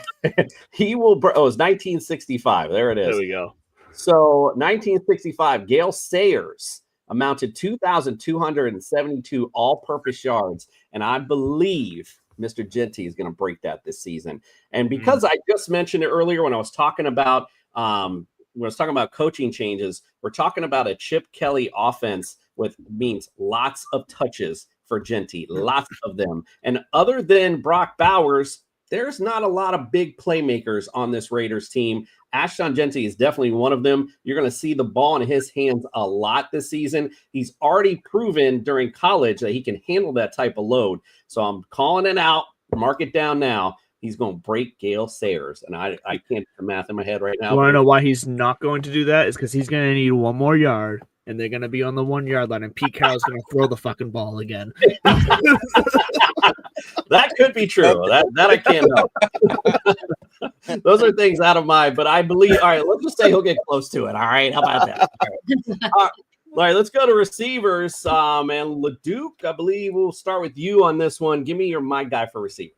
He will. Oh, it's 1965. There it is. There we go. So 1965, Gale Sayers amounted 2,272 all-purpose yards, and I believe Mr. Jeanty is going to break that this season. And because I just mentioned it earlier when I was talking about coaching changes, we're talking about a Chip Kelly offense with means lots of touches for Jeanty, lots of them. And other than Brock Bowers, there's not a lot of big playmakers on this Raiders team. Ashton Jeanty is definitely one of them. You're going to see the ball in his hands a lot this season. He's already proven during college that he can handle that type of load. So I'm calling it out. Mark it down now. He's going to break Gale Sayers. And I can't do the math in my head right now. You want to know why he's not going to do that? Is because he's going to need one more yard. And they're going to be on the 1 yard line, and Pete Carroll's going to throw the fucking ball again. That could be true. That I can't help. Those are things out of mind, but I believe. All right, let's just say he'll get close to it. All right, how about that? All right, let's go to receivers. And LeDuc, I believe we'll start with you on this one. Give me my guy for receiver.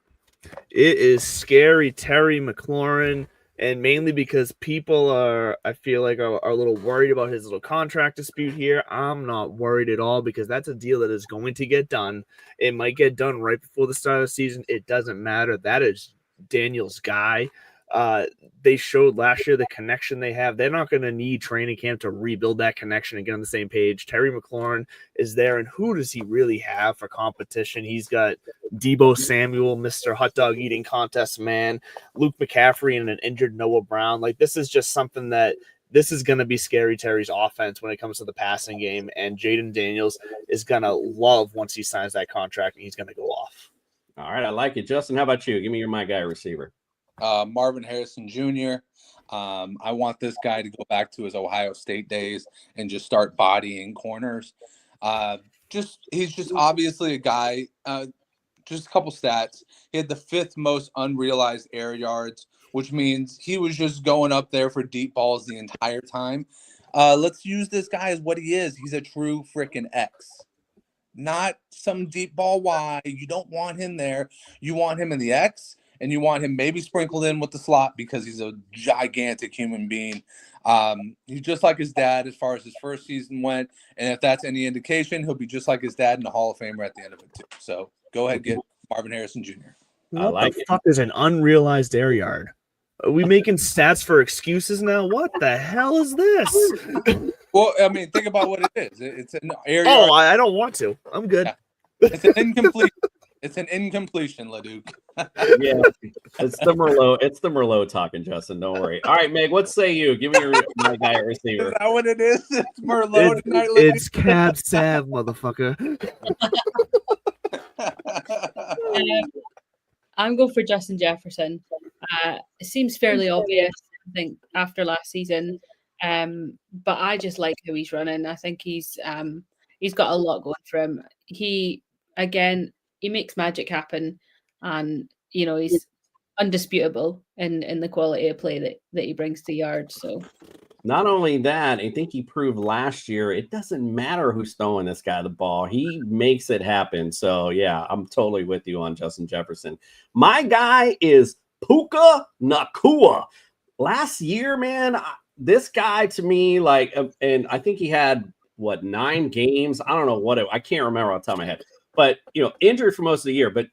It is scary Terry McLaurin. And mainly because people I feel like are a little worried about his little contract dispute here. I'm not worried at all because that's a deal that is going to get done. It might get done right before the start of the season. It doesn't matter. That is Daniel's guy. They showed last year the connection they have. They're not going to need training camp to rebuild that connection and get on the same page. Terry McLaurin is there, and who does he really have for competition? He's got Deebo Samuel, Mr. Hot Dog Eating Contest man, Luke McCaffrey, and an injured Noah Brown. Like, this is just something that this is going to be Scary Terry's offense when it comes to the passing game, and Jaden Daniels is going to love once he signs that contract, and he's going to go off. All right, I like it. Justin, how about you? Give me my guy receiver. Marvin Harrison Jr. I want this guy to go back to his Ohio State days and just start bodying corners. He's just obviously a guy. Just a couple stats. He had the 5th most unrealized air yards, which means he was just going up there for deep balls the entire time. Let's use this guy as what he is. He's a true freaking X. Not some deep ball Y. You don't want him there. You want him in the X. and you want him maybe sprinkled in with the slot because he's a gigantic human being. He's just like his dad as far as his first season went, and if that's any indication, he'll be just like his dad in the Hall of Famer at the end of it too. So go ahead, get Marvin Harrison Jr. What the fuck is an unrealized air yard? Are we making stats for excuses now? What the hell is this? Well, I mean, think about what it is. It's an air Oh, yard. I don't want to. I'm good. Yeah. It's an incomplete. It's an incompletion, Leduc. Yeah, it's the Merlot. It's the Merlot talking, Justin. Don't worry. All right, Meg. What say you? Give me your my guy at receiver. Is that what it is? It's Merlot tonight, Leduc. It's Cab Sav, motherfucker. I'm going for Justin Jefferson. It seems fairly obvious, I think, after last season. But I just like how he's running. I think he's got a lot going for him. He makes magic happen, and he's undisputable in the quality of play that he brings to yard. So not only that, I think he proved last year it doesn't matter who's throwing this guy the ball. He makes it happen. So, yeah, I'm totally with you on Justin Jefferson. My guy is Puka Nacua. Last year, man, this guy to me, and I think he had, 9 games? I don't know I can't remember off the top of my head. But, injured for most of the year. But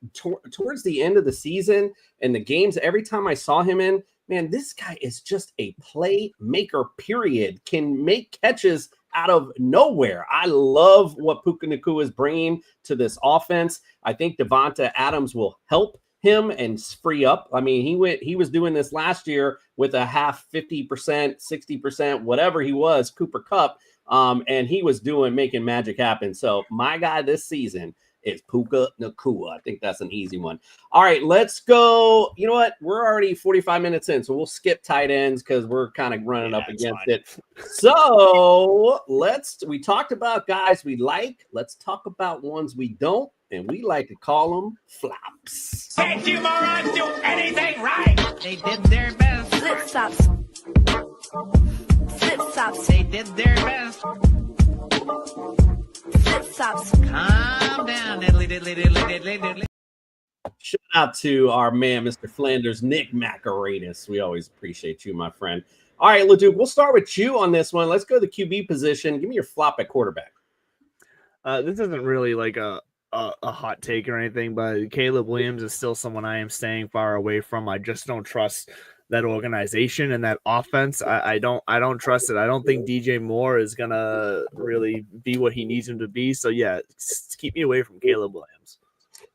towards the end of the season and the games, every time I saw him in, man, this guy is just a playmaker, period. Can make catches out of nowhere. I love what Puka Nacua is bringing to this offense. I think Devonta Adams will help him and free up. I mean, he was doing this last year with a half 50%, 60%, whatever he was, Cooper Kupp. And he was making magic happen. So my guy this season is Puka Nacua. I think that's an easy one. All right, let's go. You know what? We're already 45 minutes in, so we'll skip tight ends because we're kind of running up against it. So we talked about guys we like. Let's talk about ones we don't, and we like to call them flops. Can't you morons do anything right? They did their best. Flip flops. Flip flops. They did their best. Flip flops. Calm down, diddly diddly diddly diddly diddly. Shout out to our man, Mr. Flanders, Nick Macarenas. We always appreciate you, my friend. All right, Leduc, we'll start with you on this one. Let's go to the QB position. Give me your flop at quarterback. This isn't really like a hot take or anything, but Caleb Williams is still someone I am staying far away from. I just don't trust that organization and that offense. I don't trust it. I don't think DJ Moore is gonna really be what he needs him to be. So yeah, keep me away from Caleb Williams.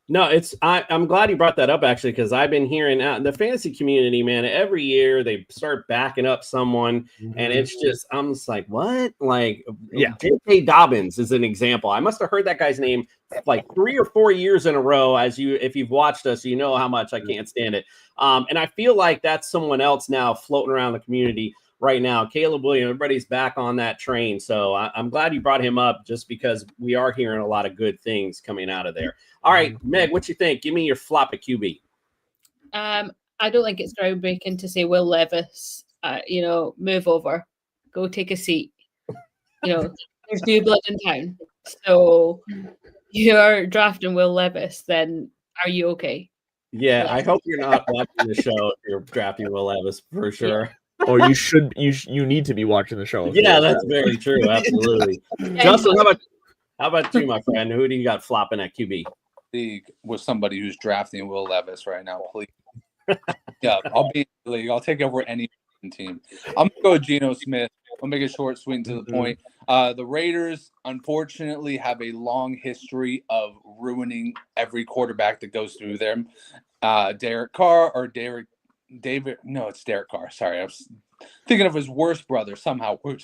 No, I'm glad you brought that up, actually, because I've been hearing out in the fantasy community, man, every year they start backing up someone, and it's just, I'm just like, what? Like, yeah, J.K. Dobbins is an example. I must have heard that guy's name like 3 or 4 years in a row. If you've watched us, you know how much I can't stand it. And I feel like that's someone else now floating around the community right now. Caleb Williams, everybody's back on that train. So I'm glad you brought him up, just because we are hearing a lot of good things coming out of there. All right, Meg, what you think? Give me your flop at QB. I don't think it's groundbreaking to say Will Levis, move over, go take a seat. There's new blood in town. So you're drafting Will Levis, then are you okay? Yeah, I hope you're not watching the show if you're drafting Will Levis for sure. Yeah. Or you need to be watching the show. Yeah, that's very true. Absolutely. Justin, how about you, my friend? Who do you got flopping at QB? League with somebody who's drafting Will Levis right now, please. Yeah, I'll be in the league. I'll take over any team. I'm gonna go with Geno Smith. I'll make it short, sweet, and to the point. The Raiders, unfortunately, have a long history of ruining every quarterback that goes through them. Derek Carr or David. No, it's Derek Carr. Sorry, I was thinking of his worst brother. Somehow worse.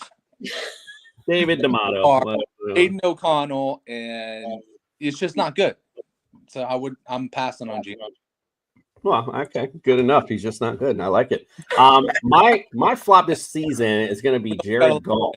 David D'Amato, Aiden O'Connell, and it's just not good. So I'm passing on Geno. Well, okay, good enough. He's just not good. I like it. My flop this season is going to be Jared Goff.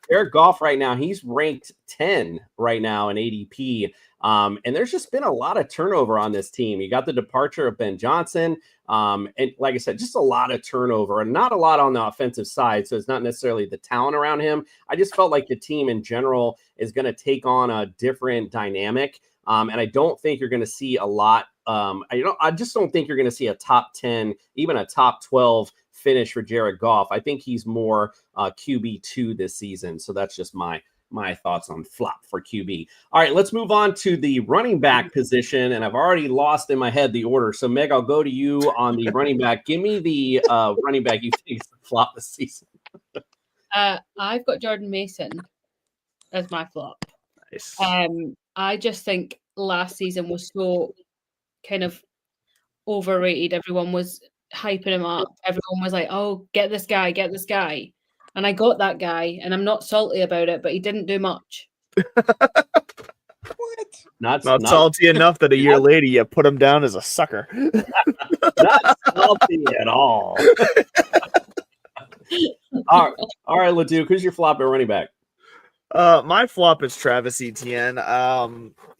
Jared Goff right now, he's ranked 10 right now in ADP. And there's just been a lot of turnover on this team. You got the departure of Ben Johnson. And like I said, just a lot of turnover and not a lot on the offensive side. So it's not necessarily the talent around him. I just felt like the team in general is going to take on a different dynamic. And I don't think you're going to see a lot I just don't think you're going to see a top 10, even a top 12 finish for Jared Goff. I think he's more QB2 this season. So that's just my thoughts on flop for QB. All right, let's move on to the running back position. And I've already lost in my head the order. So Meg, I'll go to you on the running back. Give me the running back you think is the flop this season. I've got Jordan Mason as my flop. Nice. I just think last season was so kind of overrated. Everyone was hyping him up. Everyone was like, oh, get this guy. And I got that guy, and I'm not salty about it, but he didn't do much. What? Not salty enough that a year later you put him down as a sucker. Not salty at all. All right, Leduc, who's your flop at running back? My flop is Travis Etienne.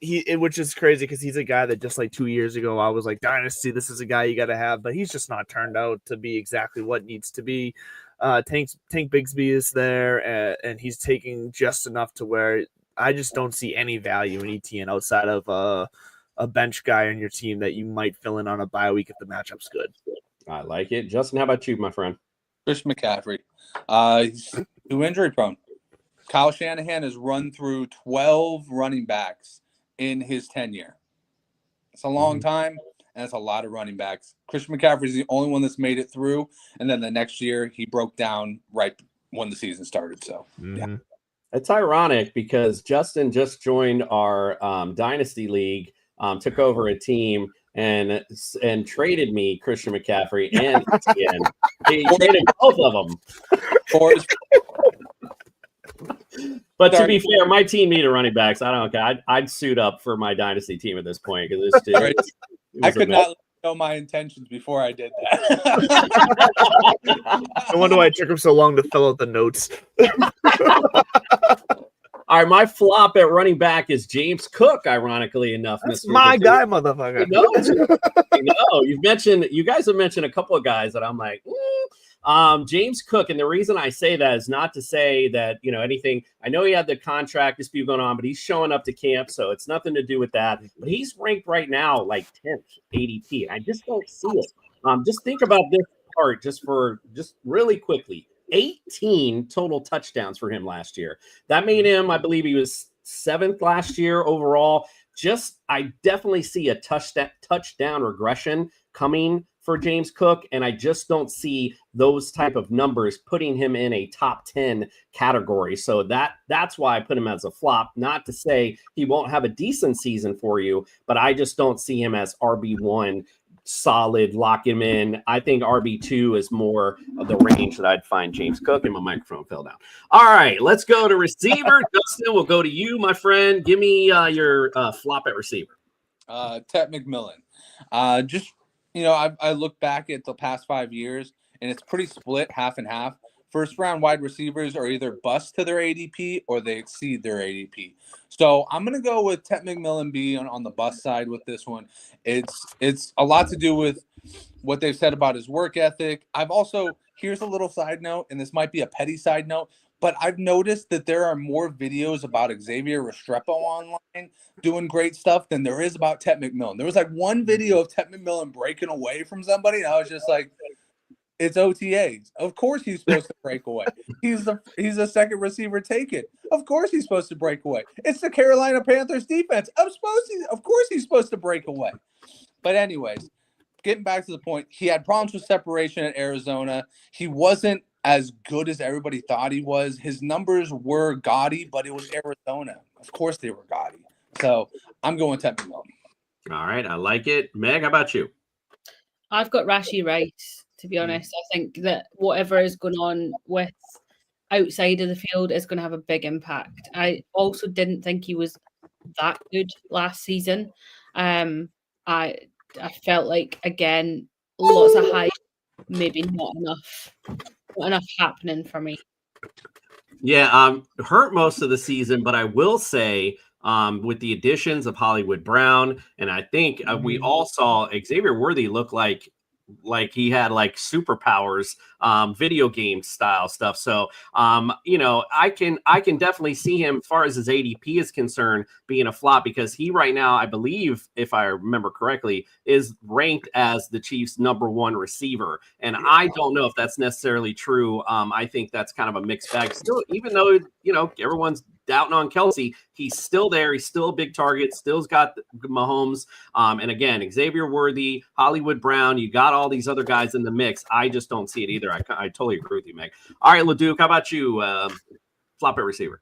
Which is crazy because he's a guy that just like 2 years ago I was like, Dynasty, this is a guy you got to have, but he's just not turned out to be exactly what needs to be. Tank Bigsby is there, and he's taking just enough to where I just don't see any value in Etienne outside of a bench guy on your team that you might fill in on a bye week if the matchup's good. I like it. Justin, how about you, my friend? Chris McCaffrey. He's too injury prone. Kyle Shanahan has run through 12 running backs in his tenure. It's a long time, and it's a lot of running backs. Christian McCaffrey is the only one that's made it through, and then the next year he broke down right when the season started. So, yeah. It's ironic because Justin just joined our Dynasty League, took over a team, and traded me Christian McCaffrey and Etienne. He traded both of them. But to be fair, my team needed running backs. I don't care. I'd suit up for my Dynasty team at this point because I could not know my intentions before I did that. I wonder why it took him so long to fill out the notes. All right, my flop at running back is James Cook. Ironically enough, that's my guy, motherfucker. You guys have mentioned a couple of guys that I'm like, James Cook, and the reason I say that is not to say that anything. I know he had the contract dispute going on, but he's showing up to camp, so it's nothing to do with that. But he's ranked right now like 10th ADP. I just don't see it. Just think about this part, just really quickly. 18 total touchdowns for him last year. That made him, I believe, he was 7th last year overall. I definitely see a touchdown regression coming for James Cook, and I just don't see those type of numbers putting him in a top 10 category. So that's why I put him as a flop. Not to say he won't have a decent season for you, but I just don't see him as RB1 solid, lock him in. I think RB2 is more of the range that I'd find James Cook, and my microphone fell down. All right, let's go to receiver. Justin, we'll go to you, my friend. Give me your flop at receiver. Tet McMillan. I look back at the past 5 years, and it's pretty split, half and half. First round wide receivers are either bust to their ADP or they exceed their ADP. So I'm going to go with Tet McMillan B on the bust side with this one. It's a lot to do with what they've said about his work ethic. Here's a little side note, and this might be a petty side note, but I've noticed that there are more videos about Xavier Restrepo online doing great stuff than there is about Tet McMillan. There was like one video of Tet McMillan breaking away from somebody, and I was just like, it's OTAs. Of course he's supposed to break away. He's a second receiver taken. Of course he's supposed to break away. It's the Carolina Panthers defense. Of course he's supposed to break away. But anyways, getting back to the point, he had problems with separation at Arizona. He wasn't as good as everybody thought he was. His numbers were gaudy, but it was Arizona. Of course they were gaudy. So I'm going Tet McMillan. All right, I like it. Meg, how about you? I've got Rashee Rice, to be honest. I think that whatever is going on with outside of the field is going to have a big impact. I also didn't think he was that good last season. I felt like, again, lots of hype, maybe not enough happening for me. Yeah, hurt most of the season, but I will say with the additions of Hollywood Brown, and I think we all saw Xavier Worthy look like like he had like superpowers, video game style stuff. So, I can definitely see him as far as his ADP is concerned being a flop because he right now, I believe, if I remember correctly, is ranked as the Chiefs' #1 receiver. And I don't know if that's necessarily true. I think that's kind of a mixed bag. Still, even though, everyone's doubting on Kelsey, he's still there. He's still a big target, still's got Mahomes. And again, Xavier Worthy, Hollywood Brown, you got all these other guys in the mix. I just don't see it either. I totally agree with you, Meg. All right, LeDuc, how about you? Flop at receiver.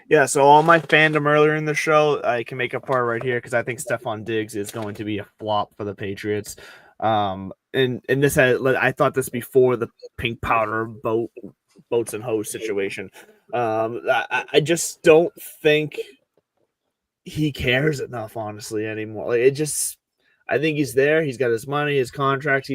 Yeah, so all my fandom earlier in the show, I can make a part right here because I think Stephon Diggs is going to be a flop for the Patriots. And this I thought this before the pink powder boats and hose situation. I just don't think he cares enough, honestly, anymore. I think he's there. He's got his money, his contract.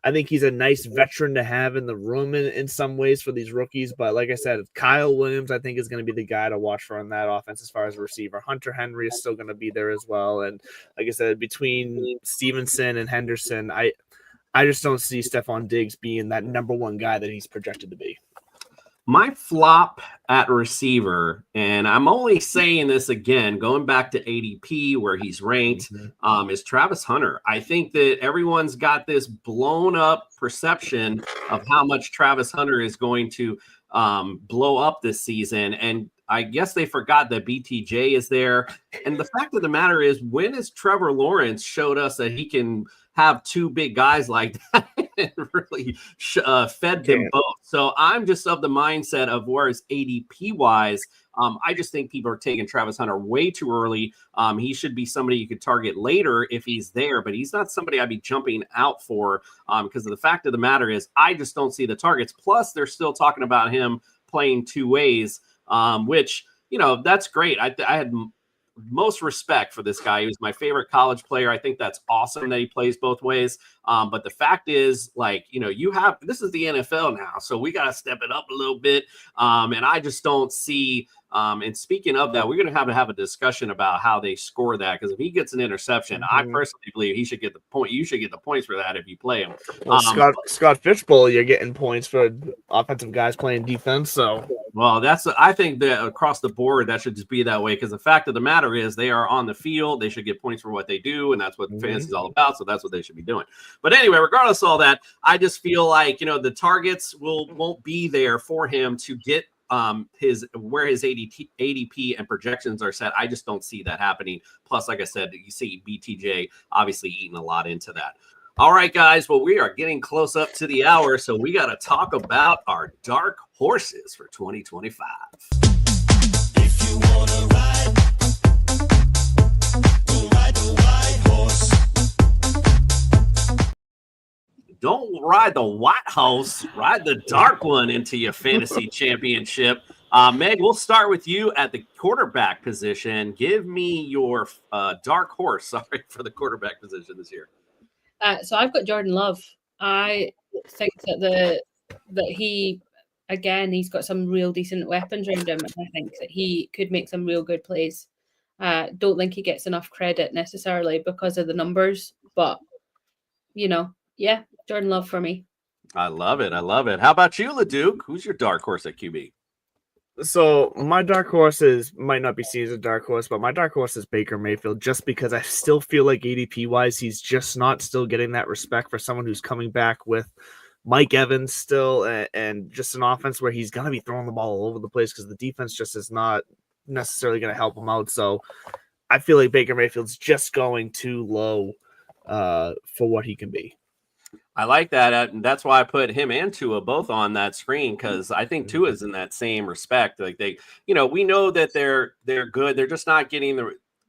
I think he's a nice veteran to have in the room in some ways for these rookies. But like I said, Kyle Williams, I think, is going to be the guy to watch for in that offense as far as a receiver. Hunter Henry is still going to be there as well. And like I said, between Stevenson and Henderson, I just don't see Stephon Diggs being that #1 guy that he's projected to be. My flop at receiver, and I'm only saying this again, going back to ADP where he's ranked, is Travis Hunter. I think that everyone's got this blown up perception of how much Travis Hunter is going to blow up this season. And I guess they forgot that BTJ is there. And the fact of the matter is, when has Trevor Lawrence showed us that he can have two big guys like that and really fed them both? So I'm just of the mindset of whereas ADP wise, I just think people are taking Travis Hunter way too early. He should be somebody you could target later if he's there, but he's not somebody I'd be jumping out for because of the fact of the matter is I just don't see the targets. Plus, they're still talking about him playing two ways, which, that's great. I had most respect for this guy. He was my favorite college player. I think that's awesome that he plays both ways. But the fact is, this is the NFL now, so we got to step it up a little bit. And I just don't see. And speaking of that, we're going to have a discussion about how they score that, because if he gets an interception, I personally believe he should get the point. You should get the points for that if you play him. Well, Scott Fishbowl, you're getting points for offensive guys playing defense. So, well, I think that across the board that should just be that way, because the fact of the matter is they are on the field. They should get points for what they do, and that's what fantasy is all about. So that's what they should be doing. But anyway, regardless of all that, I just feel like the targets won't be there for him to get his ADP and projections are set. I just don't see that happening. Plus, like I said, you see BTJ obviously eating a lot into that. All right, guys. Well, we are getting close up to the hour, so we got to talk about our dark horses for 2025. If you wanna ride, go ride the white horse. Don't ride the white horse, ride the dark one into your fantasy championship. Meg, we'll start with you at the quarterback position. Give me your dark horse, for the quarterback position this year. So I've got Jordan Love. I think that he's got some real decent weapons around him. I think that he could make some real good plays. Don't think he gets enough credit necessarily because of the numbers, but yeah, Jordan Love for me. I love it. How about you, LeDuc? Who's your dark horse at QB? So my dark horse might not be seen as a dark horse, but my dark horse is Baker Mayfield, just because I still feel like ADP wise, he's just not still getting that respect for someone who's coming back with Mike Evans still, and just an offense where he's going to be throwing the ball all over the place because the defense just is not necessarily going to help him out. So I feel like Baker Mayfield's just going too low for what he can be. I like that, and that's why I put him and Tua both on that screen, because I think Tua is in that same respect. Like we know that they're good. They're just not getting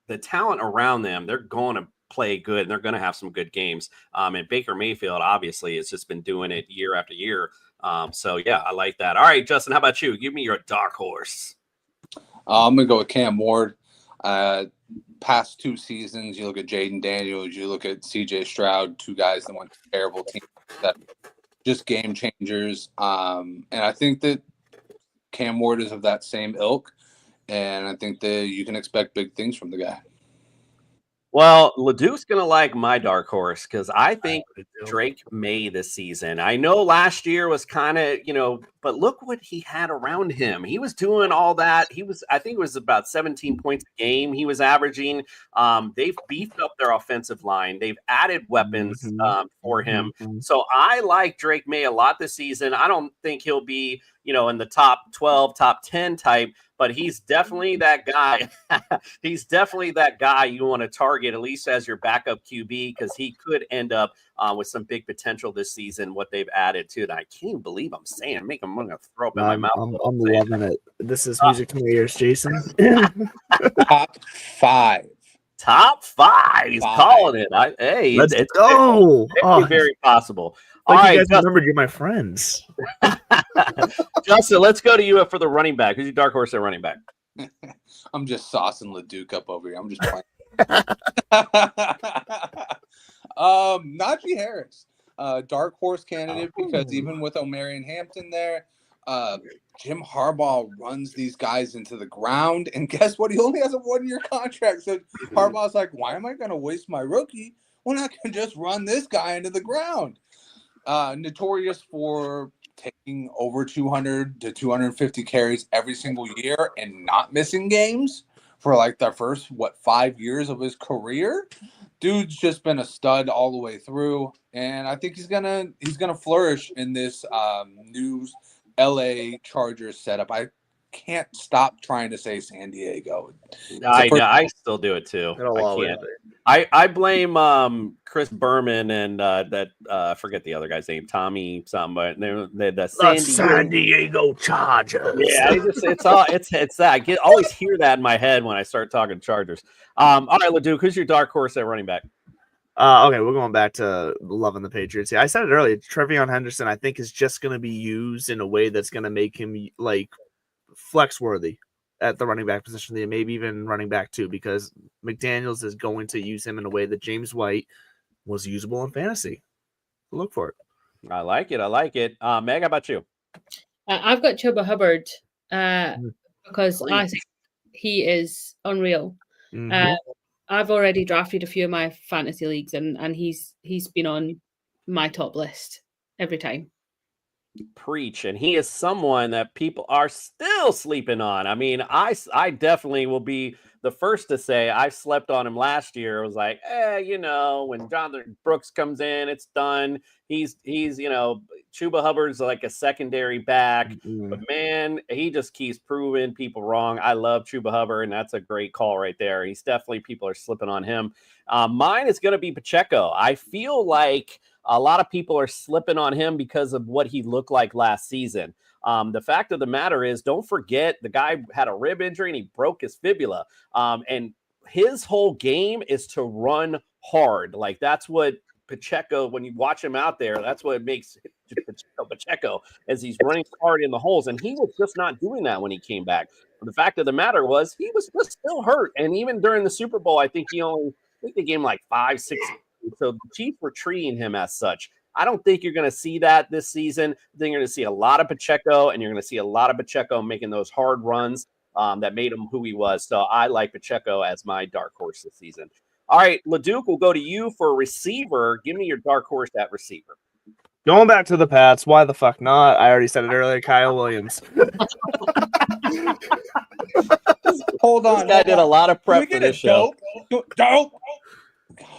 the talent around them. They're going to play good, and they're going to have some good games. And Baker Mayfield obviously has just been doing it year after year. So yeah, I like that. All right, Justin, how about you? Give me your dark horse. I'm gonna go with Cam Ward. Past 2 seasons, you look at Jaden Daniels, you look at CJ Stroud, 2 guys that went to terrible teams that just game changers. And I think that Cam Ward is of that same ilk, and I think that you can expect big things from the guy. Well, Leduc's going to like my dark horse because I think Drake May this season. I know last year was kind of, but look what he had around him. He was doing all that. I think it was about 17 points a game he was averaging. They've beefed up their offensive line. They've added weapons for him. So I like Drake May a lot this season. I don't think he'll be, in the top 12, top 10 type, but he's definitely that guy. He's definitely that guy you want to target, at least as your backup QB, because he could end up with some big potential this season, what they've added to it. I can't even believe I'm saying. I'm going to throw up in my mouth. I'm loving it. This is music to my ears, Jason. Top 5. Top 5. He's calling it. Let's go. It's very possible. Like all you right, guys remembered you're my friends. Justin, let's go to you for the running back. Who's your dark horse at running back? I'm just saucing Leduc up over here. I'm just playing. Najee Harris, dark horse candidate, because even with Omarion Hampton there, Jim Harbaugh runs these guys into the ground. And guess what? He only has a 1-year contract. So Harbaugh's like, why am I going to waste my rookie when I can just run this guy into the ground? Notorious for taking over 200 to 250 carries every single year and not missing games for like the first 5 years of his career. Dude's just been a stud all the way through, and I think he's gonna flourish in this new LA Chargers setup. I can't stop trying to say San Diego. I know, I still do it too. I can't. I blame Chris Berman and I forget the other guy's name, Tommy something, but they're the San Diego Chargers. Yeah, it's that. I always hear that in my head when I start talking Chargers. All right, Leduc, who's your dark horse at running back? Okay, we're going back to loving the Patriots. Yeah, I said it earlier. Trevion Henderson, I think, is just going to be used in a way that's going to make him like flex worthy at the running back position, maybe even running back too, because McDaniels is going to use him in a way that James White was usable in fantasy. Look for it. I like it. Meg, how about you? I've got Chuba Hubbard because I think he is unreal. I've already drafted a few of my fantasy leagues, and he's been on my top list every time. Preach. And he is someone that people are still sleeping on. I mean, I definitely will be the first to say I slept on him last year. I was like, when Jonathan Brooks comes in, it's done. He's Chuba Hubbard's like a secondary back, but man, he just keeps proving people wrong. I love Chuba Hubbard, and that's a great call right there. He's definitely, people are slipping on him. Mine is going to be Pacheco. I feel like a lot of people are slipping on him because of what he looked like last season. The fact of the matter is, don't forget, the guy had a rib injury and he broke his fibula. And his whole game is to run hard. Like, that's what Pacheco, when you watch him out there, that's what makes Pacheco, as he's running hard in the holes. And he was just not doing that when he came back. But the fact of the matter was, he was just still hurt. And even during the Super Bowl, I think they gave him like 5-6. So the Chiefs were treating him as such. I don't think you're going to see that this season. I think you're going to see a lot of Pacheco, and you're going to see a lot of Pacheco making those hard runs that made him who he was. So I like Pacheco as my dark horse this season. All right, Leduc, we'll go to you for a receiver. Give me your dark horse at receiver. Going back to the Pats, why the fuck not? I already said it earlier, Kyle Williams. Hold on. This guy did a lot of prep for this show. Dope.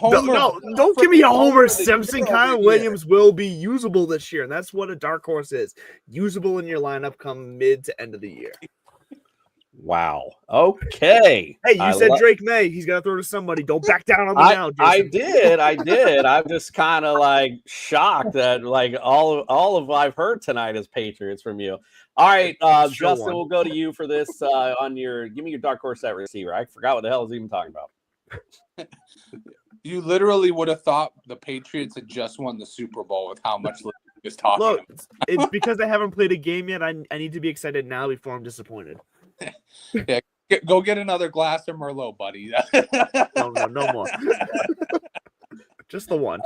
No, don't give me a Homer Simpson. Kyle Williams will be usable this year, and that's what a dark horse is. Usable in your lineup come mid to end of the year. Wow. Okay. Hey, you said Drake May. He's got to throw to somebody. Don't back down on me now, Jason. I did. I'm just kind of like shocked that like all of what I've heard tonight is Patriots from you. All right, Justin, we'll go to you for this give me your dark horse at receiver. I forgot what the hell I was even talking about. You literally would have thought the Patriots had just won the Super Bowl with how much is talking. Look, it's because I haven't played a game yet. I need to be excited now before I'm disappointed. Yeah, go get another glass of Merlot, buddy. No more. Just the one.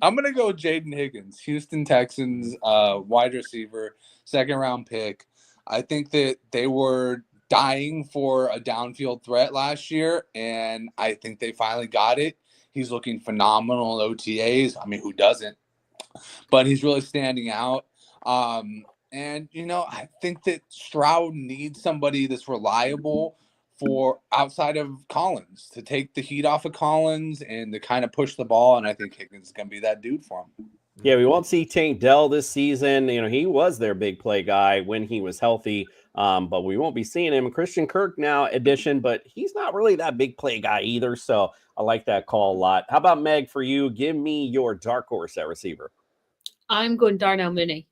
I'm gonna go Jaden Higgins, Houston Texans, wide receiver, 2nd round pick. I think that they were dying for a downfield threat last year, and I think they finally got it. He's looking phenomenal in OTAs. I mean, who doesn't? But he's really standing out. And, I think that Stroud needs somebody that's reliable for outside of Collins to take the heat off of Collins and to kind of push the ball. And I think Higgins is going to be that dude for him. Yeah, we won't see Tank Dell this season. He was their big play guy when he was healthy, but we won't be seeing him. Christian Kirk now addition, but he's not really that big play guy either. So I like that call a lot. How about Meg for you? Give me your dark horse at receiver. I'm going Darnell Mooney.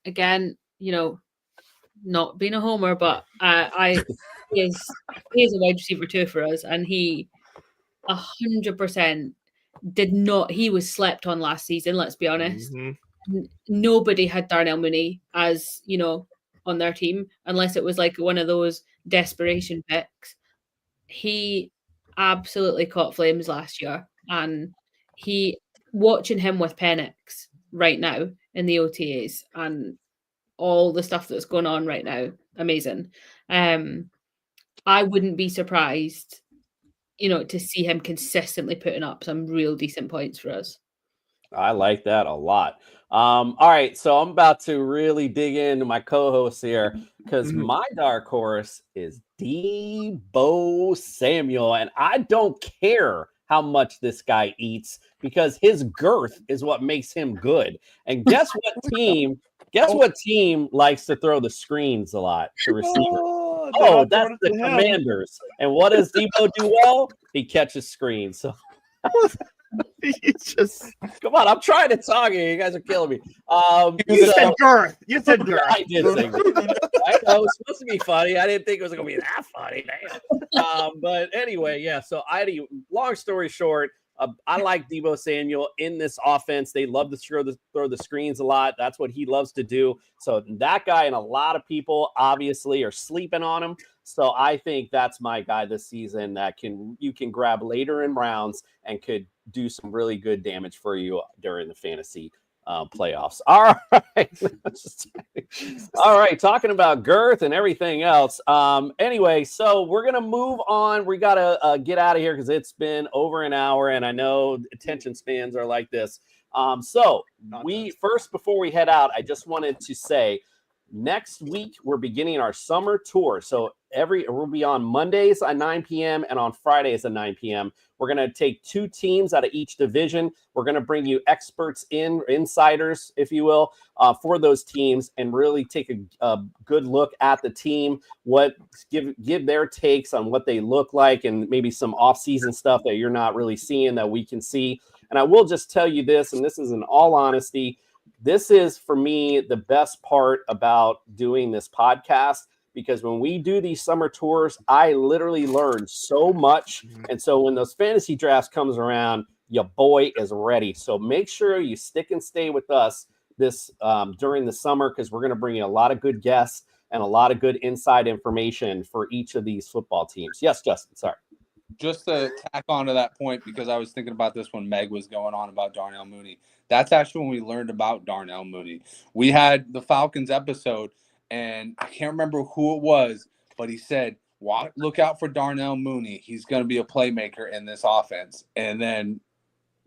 Again, not being a homer, but he is a wide receiver too for us, and he 100% did not. He was slept on last season. Let's be honest. Mm-hmm. Nobody had Darnell Mooney as on their team unless it was like one of those desperation picks. He absolutely caught flames last year, and watching him with Penix right now in the OTAs and all the stuff that's going on right now, amazing. I wouldn't be surprised, to see him consistently putting up some real decent points for us. I like that a lot. All right, so I'm about to really dig into my co-host here because my dark horse is Deebo Samuel, and I don't care how much this guy eats because his girth is what makes him good. And guess what team? Guess what team likes to throw the screens a lot to receivers? That's the Commanders. And what does Deebo do well? He catches screens. So it's just come on. I'm trying to talk here. You guys are killing me. You said girth. You said girth. I did say girth. I know it was supposed to be funny. I didn't think it was going to be that funny. Damn. But anyway, yeah. So long story short, I like Deebo Samuel in this offense. They love to throw the screens a lot. That's what he loves to do. So that guy and a lot of people obviously are sleeping on him. So I think that's my guy this season that you can grab later in rounds and could do some really good damage for you during the fantasy playoffs. All right. All right. Talking about girth and everything else. Anyway, so we're going to move on. We got to get out of here because it's been over an hour and I know attention spans are like this. Before we head out, I just wanted to say next week, we're beginning our summer tour. So we'll be on Mondays at 9 p.m. and on Fridays at 9 p.m. We're going to take 2 teams out of each division. We're going to bring you experts insiders, if you will, for those teams and really take a good look at the team, give their takes on what they look like and maybe some off-season stuff that you're not really seeing that we can see. And I will just tell you this, and this is in all honesty, this is, for me, the best part about doing this podcast, because when we do these summer tours, I literally learn so much. And so when those fantasy drafts comes around, your boy is ready. So make sure you stick and stay with us this during the summer, because we're going to bring you a lot of good guests and a lot of good inside information for each of these football teams. Yes, Justin, sorry. Just to tack on to that point, because I was thinking about this when Meg was going on about Darnell Mooney. That's actually when we learned about Darnell Mooney. We had the Falcons episode, and I can't remember who it was, but he said, look out for Darnell Mooney. He's going to be a playmaker in this offense. And then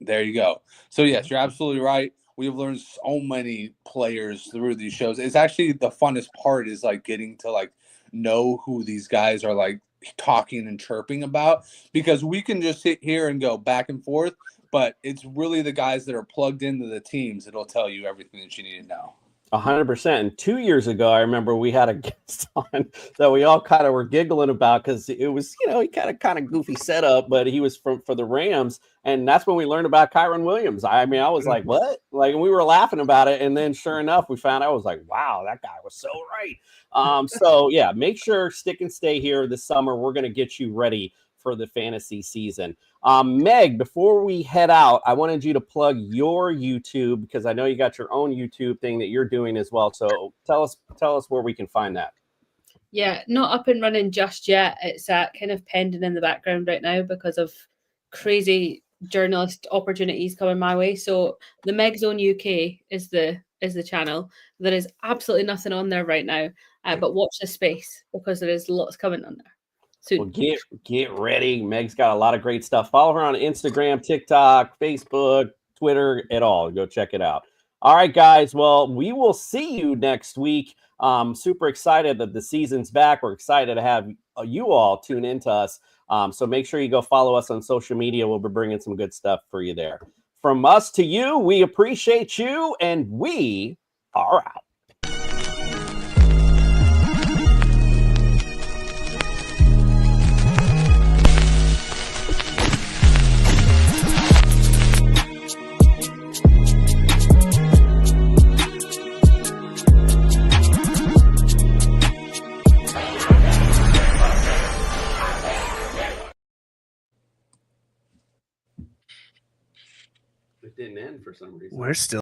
there you go. So, yes, you're absolutely right. We've learned so many players through these shows. It's actually the funnest part is, getting to, know who these guys are, talking and chirping about, because we can just sit here and go back and forth, but it's really the guys that are plugged into the teams that'll tell you everything that you need to know. 100%. And 2 years ago, I remember we had a guest on that we all kind of were giggling about because it was, he kind of goofy setup, but he was for the Rams. And that's when we learned about Kyron Williams. I was like, what? We were laughing about it. And then sure enough, we found out, I was like, wow, that guy was so right. So yeah, make sure stick and stay here this summer. We're going to get you ready for the fantasy season. Meg, before we head out, I wanted you to plug your YouTube, because I know you got your own YouTube thing that you're doing as well. So tell us where we can find that. Yeah, not up and running just yet. It's kind of pending in the background right now because of crazy journalist opportunities coming my way. So the Meg Zone UK is the is the channel. There is absolutely nothing on there right now, but watch the space because there is lots coming on there soon. Well, get ready. Meg's got a lot of great stuff. Follow her on Instagram, TikTok, Facebook, Twitter, it all. Go check it out. All right, guys. Well, we will see you next week. Super excited that the season's back. We're excited to have you all tune into us. So make sure you go follow us on social media. We'll be bringing some good stuff for you there. From us to you, we appreciate you, and we are out. It didn't end for some reason. We're still